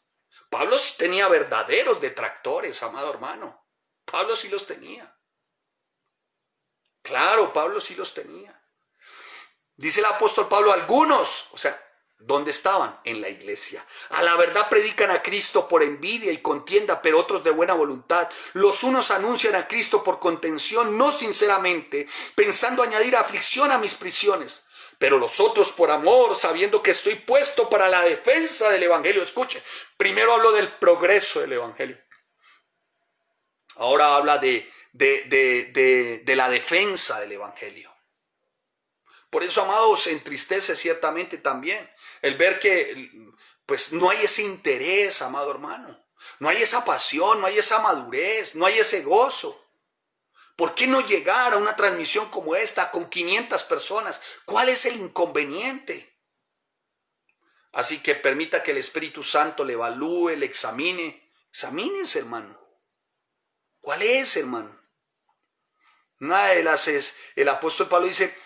Pablo sí tenía verdaderos detractores, amado hermano. Pablo sí los tenía. Claro, Pablo sí los tenía. Dice el apóstol Pablo, algunos, ¿dónde estaban? En la iglesia. A la verdad predican a Cristo por envidia y contienda, pero otros de buena voluntad. Los unos anuncian a Cristo por contención, no sinceramente, pensando añadir aflicción a mis prisiones. Pero los otros por amor, sabiendo que estoy puesto para la defensa del evangelio. Escuche, Primero habló del progreso del evangelio. Ahora habla de la defensa del evangelio. Por eso, amados, entristece ciertamente también el ver que pues no hay ese interés, amado hermano. No hay esa pasión, no hay esa madurez, no hay ese gozo. ¿Por qué no llegar a una transmisión como esta con 500 personas? ¿Cuál es el inconveniente? Así que permita que el Espíritu Santo le evalúe, le examine. Examínense, hermano. ¿Cuál es, hermano? Una de las es, el apóstol Pablo dice,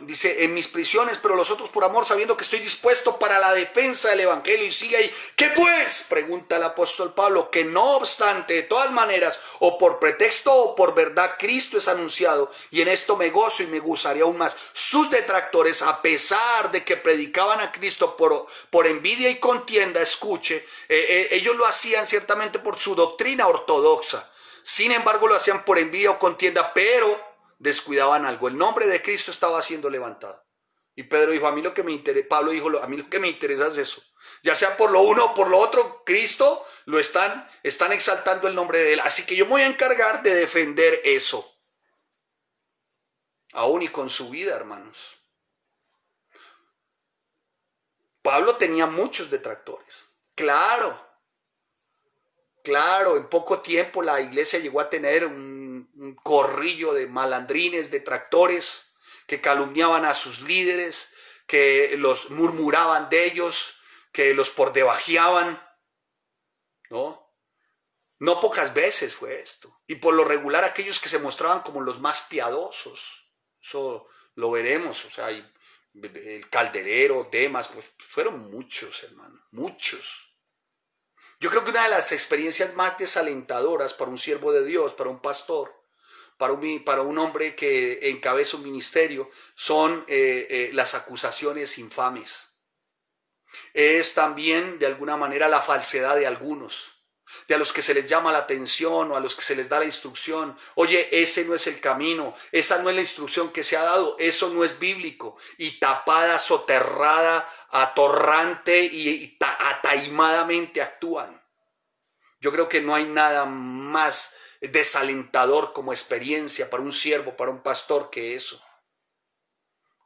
dice, en mis prisiones, pero los otros por amor, sabiendo que estoy dispuesto para la defensa del evangelio. Y sigue ahí, ¿qué pues? Pregunta el apóstol Pablo, que no obstante, de todas maneras, o por pretexto o por verdad, Cristo es anunciado, y en esto me gozo y me gozaría aún más. Sus detractores, a pesar de que predicaban a Cristo por envidia y contienda, escuche, ellos lo hacían ciertamente por su doctrina ortodoxa. Sin embargo, lo hacían por envidia o contienda, pero descuidaban algo. El nombre de Cristo estaba siendo levantado. Y Pedro dijo, a mí lo que me interesa, Pablo dijo, a mí lo que me interesa es eso. Ya sea por lo uno o por lo otro, Cristo lo están exaltando el nombre de él. Así que yo me voy a encargar de defender eso. Aún y con su vida, hermanos. Pablo tenía muchos detractores. Claro, en poco tiempo la iglesia llegó a tener un corrillo de malandrines, detractores, que calumniaban a sus líderes, que los murmuraban de ellos, que los pordebajeaban, ¿no? No pocas veces fue esto. Y por lo regular aquellos que se mostraban como los más piadosos. Eso lo veremos, o sea, el Calderero, Demas, pues fueron muchos, hermano, muchos. Yo creo que una de las experiencias más desalentadoras para un siervo de Dios, para un pastor, para un hombre que encabeza un ministerio, son las acusaciones infames. Es también, de alguna manera, la falsedad de algunos, de a los que se les llama la atención o a los que se les da la instrucción. Oye, ese no es el camino, esa no es la instrucción que se ha dado, eso no es bíblico. Y tapada, soterrada, atorrante y ataimadamente actúan. Yo creo que no hay nada más desalentador como experiencia para un siervo, para un pastor que eso.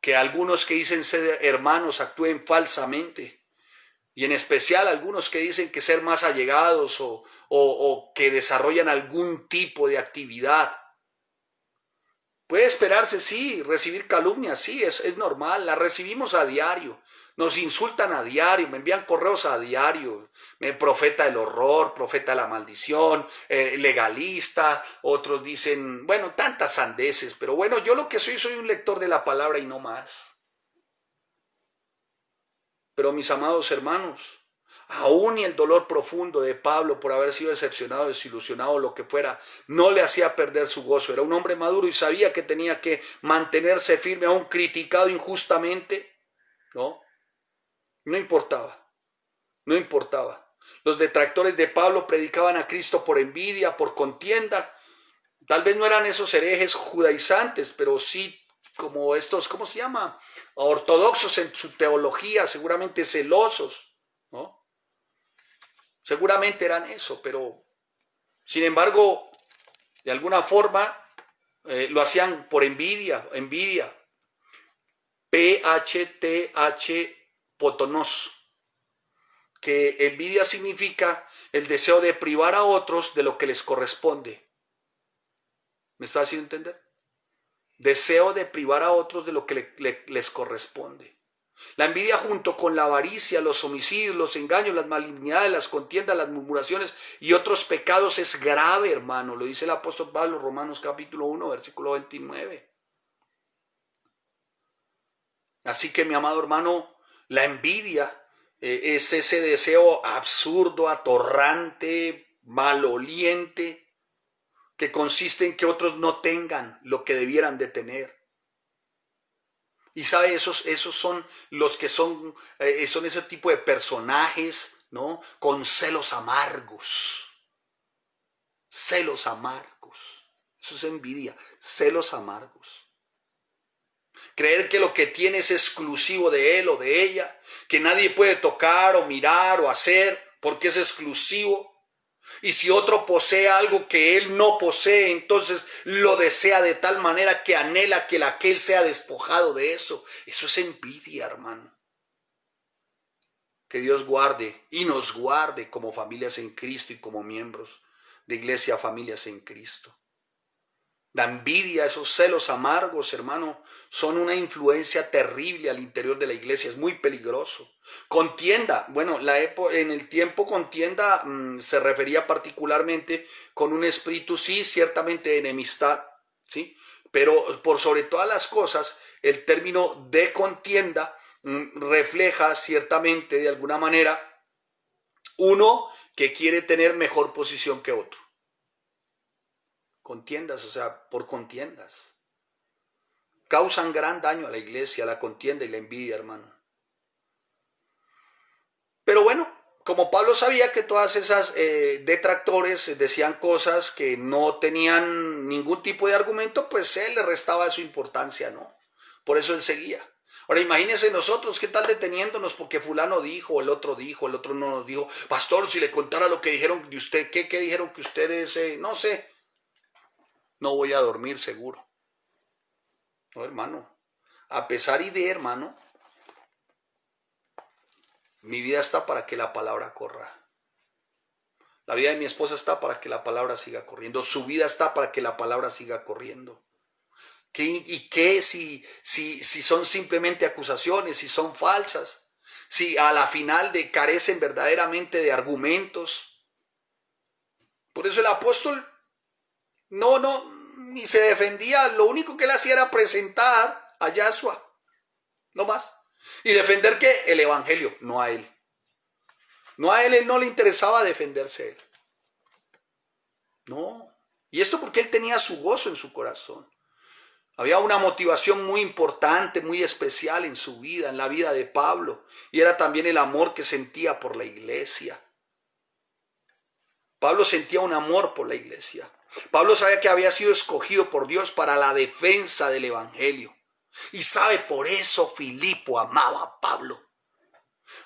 Que algunos que dicen ser hermanos actúen falsamente. Y en especial algunos que dicen que ser más allegados o que desarrollan algún tipo de actividad. Puede esperarse, sí, recibir calumnias, sí, es normal, las recibimos a diario. Nos insultan a diario, me envían correos a diario. Profeta del horror, profeta de la maldición, legalista. Otros dicen, bueno, tantas sandeces. Pero bueno, yo lo que soy un lector de la palabra y no más. Pero mis amados hermanos, aún y el dolor profundo de Pablo por haber sido decepcionado, desilusionado, lo que fuera, no le hacía perder su gozo. Era un hombre maduro y sabía que tenía que mantenerse firme, aún criticado injustamente, ¿no? No importaba, no importaba. Los detractores de Pablo predicaban a Cristo por envidia, por contienda. Tal vez no eran esos herejes judaizantes, pero sí como estos, ¿cómo se llama? Ortodoxos en su teología, seguramente celosos, ¿no? Seguramente eran eso, pero sin embargo, de alguna forma lo hacían por envidia. PHTH potonos, que envidia significa el deseo de privar a otros de lo que les corresponde. ¿Me está haciendo entender? Deseo de privar a otros de lo que les corresponde. La envidia junto con la avaricia, los homicidios, los engaños, las malignidades, las contiendas, las murmuraciones y otros pecados es grave, hermano. Lo dice el apóstol Pablo, Romanos capítulo 1, versículo 29. Así que, mi amado hermano, la envidia es ese deseo absurdo, atorrante, maloliente, que consiste en que otros no tengan lo que debieran de tener. Y sabe, esos son los que son ese tipo de personajes, ¿no? Con celos amargos. Celos amargos. Eso es envidia, celos amargos. Creer que lo que tiene es exclusivo de él o de ella, que nadie puede tocar o mirar o hacer. porque es exclusivo. Y si otro posee algo que él no posee, entonces lo desea de tal manera que anhela que aquel sea despojado de eso. Eso es envidia, hermano. Que Dios guarde y nos guarde como familias en Cristo y como miembros de Iglesia Familias en Cristo. La envidia, esos celos amargos, hermano, son una influencia terrible al interior de la iglesia, es muy peligroso. Contienda, bueno, en el tiempo contienda se refería particularmente con un espíritu, sí, ciertamente de enemistad, sí, pero por sobre todas las cosas, el término de contienda refleja ciertamente de alguna manera uno que quiere tener mejor posición que otro. Contiendas, o sea, por contiendas. Causan gran daño a la iglesia, la contienda y la envidia, hermano. Pero bueno, como Pablo sabía que todas esas detractores decían cosas que no tenían ningún tipo de argumento, pues él le restaba su importancia, ¿no? Por eso él seguía. Ahora imagínense nosotros, ¿qué tal deteniéndonos porque fulano dijo, el otro no nos dijo? Pastor, si le contara lo que dijeron de usted, ¿qué dijeron que ustedes, no sé? No voy a dormir seguro. No, hermano. A pesar y de, hermano, mi vida está para que la palabra corra. La vida de mi esposa está para que la palabra siga corriendo. Su vida está para que la palabra siga corriendo. ¿Y qué si son simplemente acusaciones, si son falsas? Si a la final carecen verdaderamente de argumentos. Por eso el apóstol ni se defendía. Lo único que él hacía era presentar a Yahshua. No más. Y defender ¿qué? El evangelio, no a él. No a él no le interesaba defenderse él. No. Y esto porque él tenía su gozo en su corazón. Había una motivación muy importante, muy especial en su vida, en la vida de Pablo. Y era también el amor que sentía por la iglesia. Pablo sentía un amor por la iglesia. Pablo sabía que había sido escogido por Dios para la defensa del evangelio. Y sabe, por eso Filipo amaba a Pablo.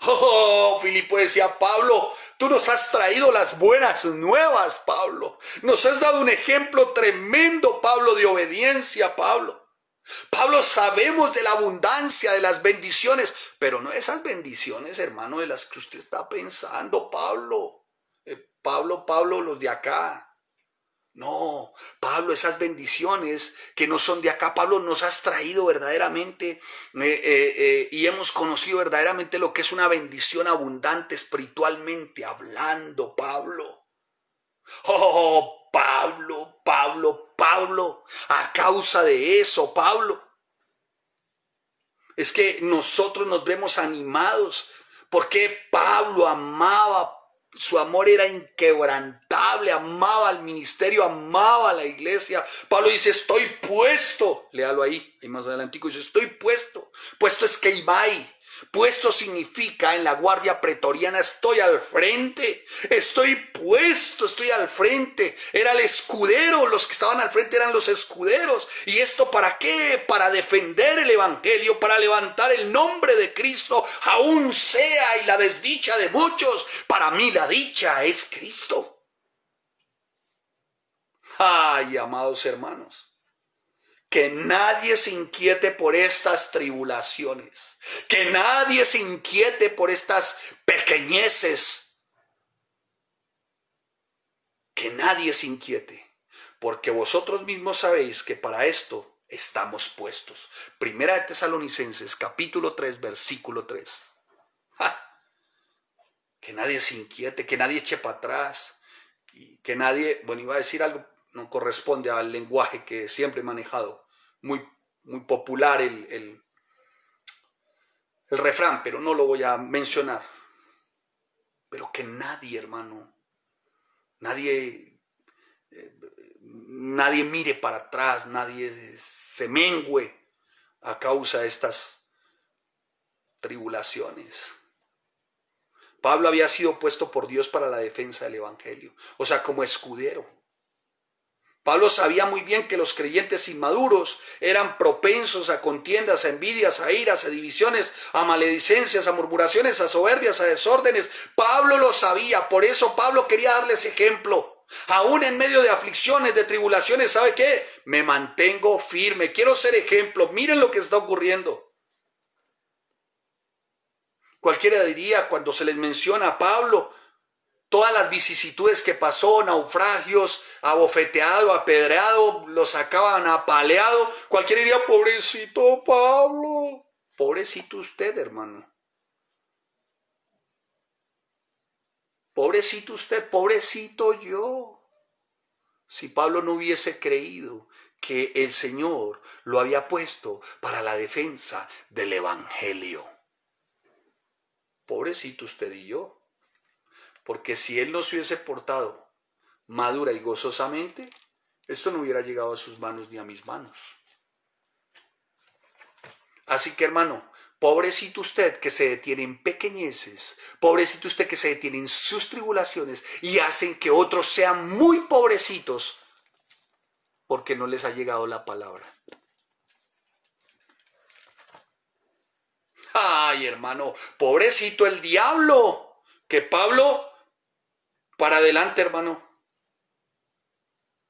Oh, Filipo decía, Pablo, tú nos has traído las buenas nuevas, Pablo. Nos has dado un ejemplo tremendo, Pablo, de obediencia, Pablo. Pablo, sabemos de la abundancia de las bendiciones, pero no esas bendiciones, hermano, de las que usted está pensando, Pablo. Pablo, los de acá. No, Pablo, esas bendiciones que no son de acá, Pablo, nos has traído verdaderamente y hemos conocido verdaderamente lo que es una bendición abundante espiritualmente hablando, Pablo. Oh, Pablo, a causa de eso, Pablo, es que nosotros nos vemos animados porque Pablo amaba. Su amor era inquebrantable, amaba al ministerio, amaba a la iglesia. Pablo dice, estoy puesto. Léalo ahí más adelantico, dice, estoy puesto. Puesto es Keibai. Puesto significa en la guardia pretoriana, estoy al frente, estoy puesto, estoy al frente. Era el escudero, los que estaban al frente eran los escuderos. ¿Y esto para qué? Para defender el evangelio, para levantar el nombre de Cristo, aún sea y la desdicha de muchos. Para mí la dicha es Cristo. Ay, amados hermanos. Que nadie se inquiete por estas tribulaciones. Que nadie se inquiete por estas pequeñeces. Que nadie se inquiete. Porque vosotros mismos sabéis que para esto estamos puestos. Primera de Tesalonicenses, capítulo 3, versículo 3. ¡Ja! Que nadie se inquiete, que nadie eche para atrás. Que nadie, bueno, iba a decir algo, no corresponde al lenguaje que siempre he manejado. Muy popular el refrán, pero no lo voy a mencionar. Pero que nadie, hermano, nadie mire para atrás, nadie se mengue a causa de estas tribulaciones. Pablo había sido puesto por Dios para la defensa del evangelio, o sea, como escudero. Pablo sabía muy bien que los creyentes inmaduros eran propensos a contiendas, a envidias, a iras, a divisiones, a maledicencias, a murmuraciones, a soberbias, a desórdenes. Pablo lo sabía, por eso Pablo quería darles ejemplo. Aún en medio de aflicciones, de tribulaciones, ¿sabe qué? Me mantengo firme, quiero ser ejemplo. Miren lo que está ocurriendo. Cualquiera diría cuando se les menciona a Pablo todas las vicisitudes que pasó, naufragios, abofeteado, apedreado, lo sacaban apaleado. Cualquiera diría, pobrecito Pablo. Pobrecito usted, hermano. Pobrecito usted, pobrecito yo. Si Pablo no hubiese creído que el Señor lo había puesto para la defensa del Evangelio. Pobrecito usted y yo. Porque si él no se hubiese portado madura y gozosamente, esto no hubiera llegado a sus manos ni a mis manos. Así que, hermano, pobrecito usted que se detiene en pequeñeces, pobrecito usted que se detiene en sus tribulaciones y hacen que otros sean muy pobrecitos porque no les ha llegado la palabra. Ay, hermano, pobrecito el diablo, que Pablo para adelante, hermano.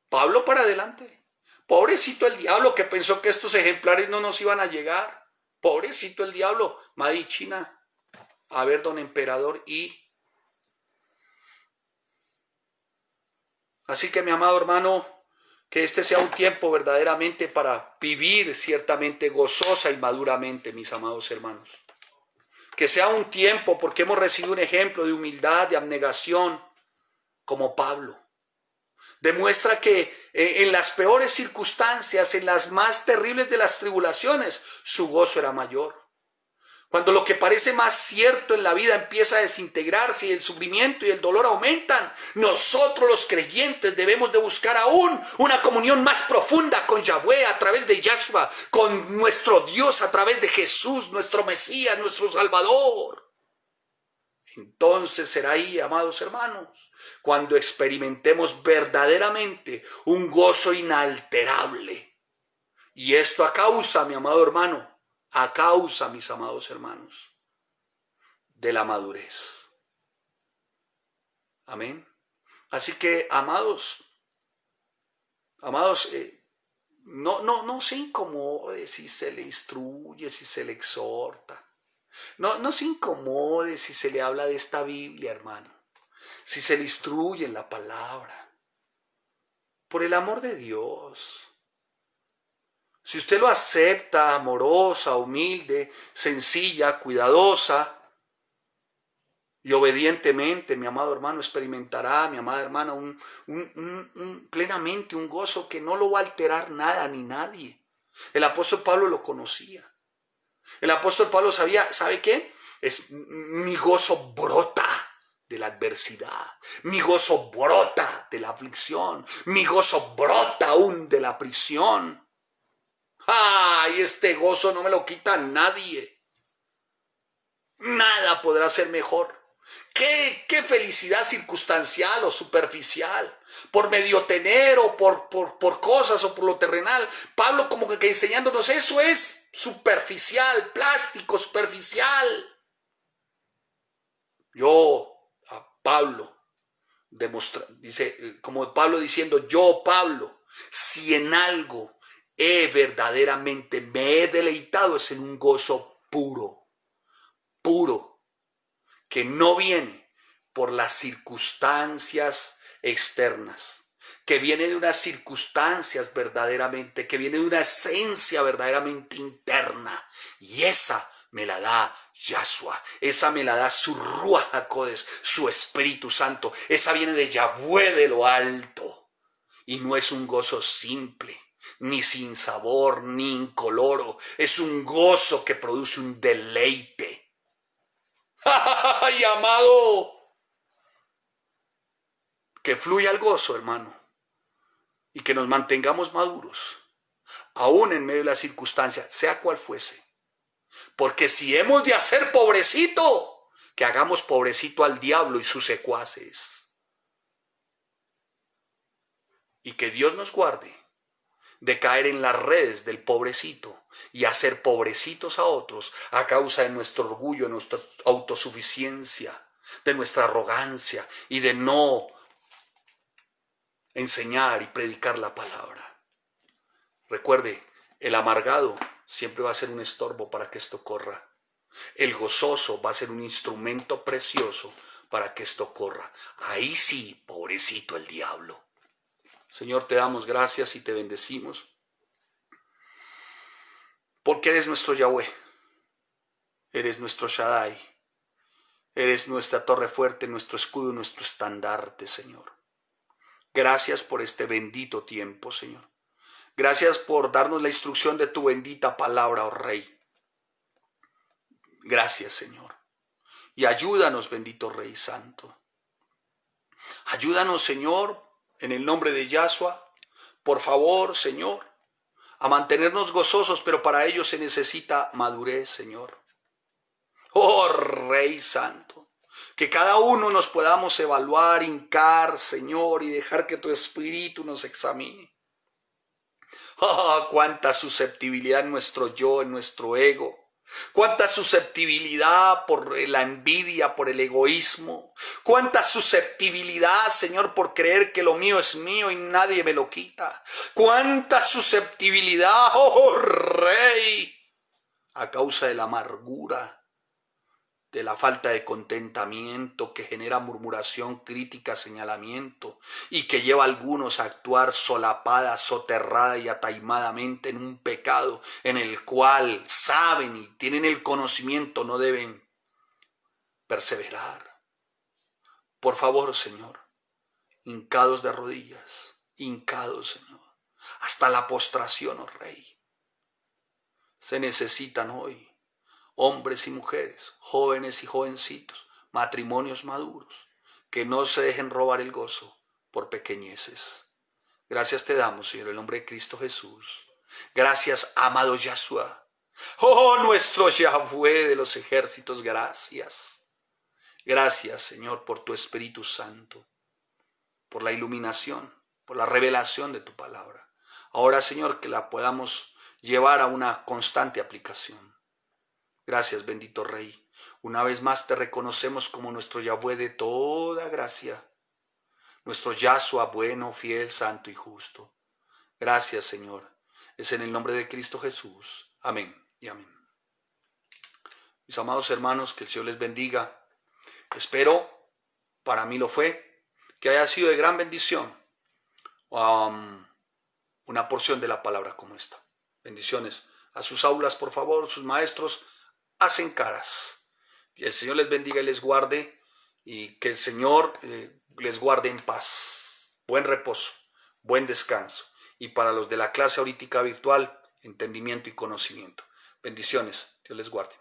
Pablo para adelante. Pobrecito el diablo que pensó que estos ejemplares no nos iban a llegar. Pobrecito el diablo. Madi China. A ver, don emperador. Así que, mi amado hermano, que este sea un tiempo verdaderamente para vivir ciertamente gozosa y maduramente, mis amados hermanos. Que sea un tiempo porque hemos recibido un ejemplo de humildad, de abnegación, como Pablo. Demuestra que en las peores circunstancias, en las más terribles de las tribulaciones, su gozo era mayor. Cuando lo que parece más cierto en la vida empieza a desintegrarse y el sufrimiento y el dolor aumentan, nosotros los creyentes debemos de buscar aún una comunión más profunda con Yahweh a través de Yahshua, con nuestro Dios a través de Jesús, nuestro Mesías, nuestro Salvador. Entonces será ahí, amados hermanos, cuando experimentemos verdaderamente un gozo inalterable. Y esto a causa, mi amado hermano, a causa, mis amados hermanos, de la madurez. Amén. Así que, amados, no se incomode si se le instruye, si se le exhorta. No se incomode si se le habla de esta Biblia, hermano. Si se le instruye en la palabra. Por el amor de Dios. Si usted lo acepta, amorosa, humilde, sencilla, cuidadosa y obedientemente, mi amado hermano, experimentará, mi amada hermana, plenamente un gozo que no lo va a alterar nada ni nadie. El apóstol Pablo lo conocía. El apóstol Pablo sabía, ¿sabe qué? Mi gozo brota de la adversidad. Mi gozo brota de la aflicción. Mi gozo brota aún de la prisión. ¡Ay! Este gozo no me lo quita nadie. Nada podrá ser mejor. ¿Qué felicidad circunstancial o superficial? Por medio tener o por cosas o por lo terrenal. Pablo como que enseñándonos eso es superficial, plástico, superficial. Pablo dice, como Pablo diciendo, yo Pablo, si en algo verdaderamente me he deleitado es en un gozo puro, que no viene por las circunstancias externas, que viene de unas circunstancias verdaderamente, que viene de una esencia verdaderamente interna, y esa me la da Yahshua, esa me la da su Ruach HaKodesh, su Espíritu Santo, esa viene de Yahweh de lo alto, y no es un gozo simple, ni sin sabor, ni incoloro, es un gozo que produce un deleite. ¡Ay, amado! Que fluya el gozo, hermano, y que nos mantengamos maduros, aún en medio de la circunstancia, sea cual fuese. Porque si hemos de hacer pobrecito, que hagamos pobrecito al diablo y sus secuaces. Y que Dios nos guarde de caer en las redes del pobrecito y hacer pobrecitos a otros a causa de nuestro orgullo, de nuestra autosuficiencia, de nuestra arrogancia y de no enseñar y predicar la palabra. Recuerde, el amargado siempre va a ser un estorbo para que esto corra. El gozoso va a ser un instrumento precioso para que esto corra. Ahí sí, pobrecito el diablo. Señor, te damos gracias y te bendecimos, porque eres nuestro Yahweh, eres nuestro Shaddai, eres nuestra torre fuerte, nuestro escudo, nuestro estandarte, Señor. Gracias por este bendito tiempo, Señor. Gracias por darnos la instrucción de tu bendita palabra, oh Rey. Gracias, Señor. Y ayúdanos, bendito Rey Santo. Ayúdanos, Señor, en el nombre de Yahshua. Por favor, Señor, a mantenernos gozosos, pero para ello se necesita madurez, Señor. Oh Rey Santo, que cada uno nos podamos evaluar, hincar, Señor, y dejar que tu Espíritu nos examine. Oh, cuánta susceptibilidad en nuestro yo, en nuestro ego. Cuánta susceptibilidad por la envidia, por el egoísmo. Cuánta susceptibilidad, Señor, por creer que lo mío es mío y nadie me lo quita. Cuánta susceptibilidad, oh Rey, a causa de la amargura, de la falta de contentamiento que genera murmuración, crítica, señalamiento y que lleva a algunos a actuar solapada, soterrada y ataimadamente en un pecado en el cual saben y tienen el conocimiento, no deben perseverar. Por favor, Señor, hincados de rodillas, hincados, Señor, hasta la postración, oh Rey. Se necesitan hoy hombres y mujeres, jóvenes y jovencitos, matrimonios maduros, que no se dejen robar el gozo por pequeñeces. Gracias te damos, Señor, en el nombre de Cristo Jesús. Gracias, amado Yahshua. Oh, nuestro Yahweh de los ejércitos, gracias. Gracias, Señor, por tu Espíritu Santo, por la iluminación, por la revelación de tu palabra. Ahora, Señor, que la podamos llevar a una constante aplicación. Gracias, bendito Rey. Una vez más te reconocemos como nuestro Yahweh de toda gracia, nuestro Yahshua bueno, fiel, santo y justo. Gracias, Señor. Es en el nombre de Cristo Jesús. Amén y amén. Mis amados hermanos, que el Señor les bendiga. Espero, para mí lo fue, que haya sido de gran bendición una porción de la palabra como esta. Bendiciones a sus aulas, por favor, sus maestros hacen caras. Y el Señor les bendiga y les guarde, y que el Señor les guarde en paz, buen reposo, buen descanso. Y para los de la clase ahorita virtual, entendimiento y conocimiento. Bendiciones, Dios les guarde.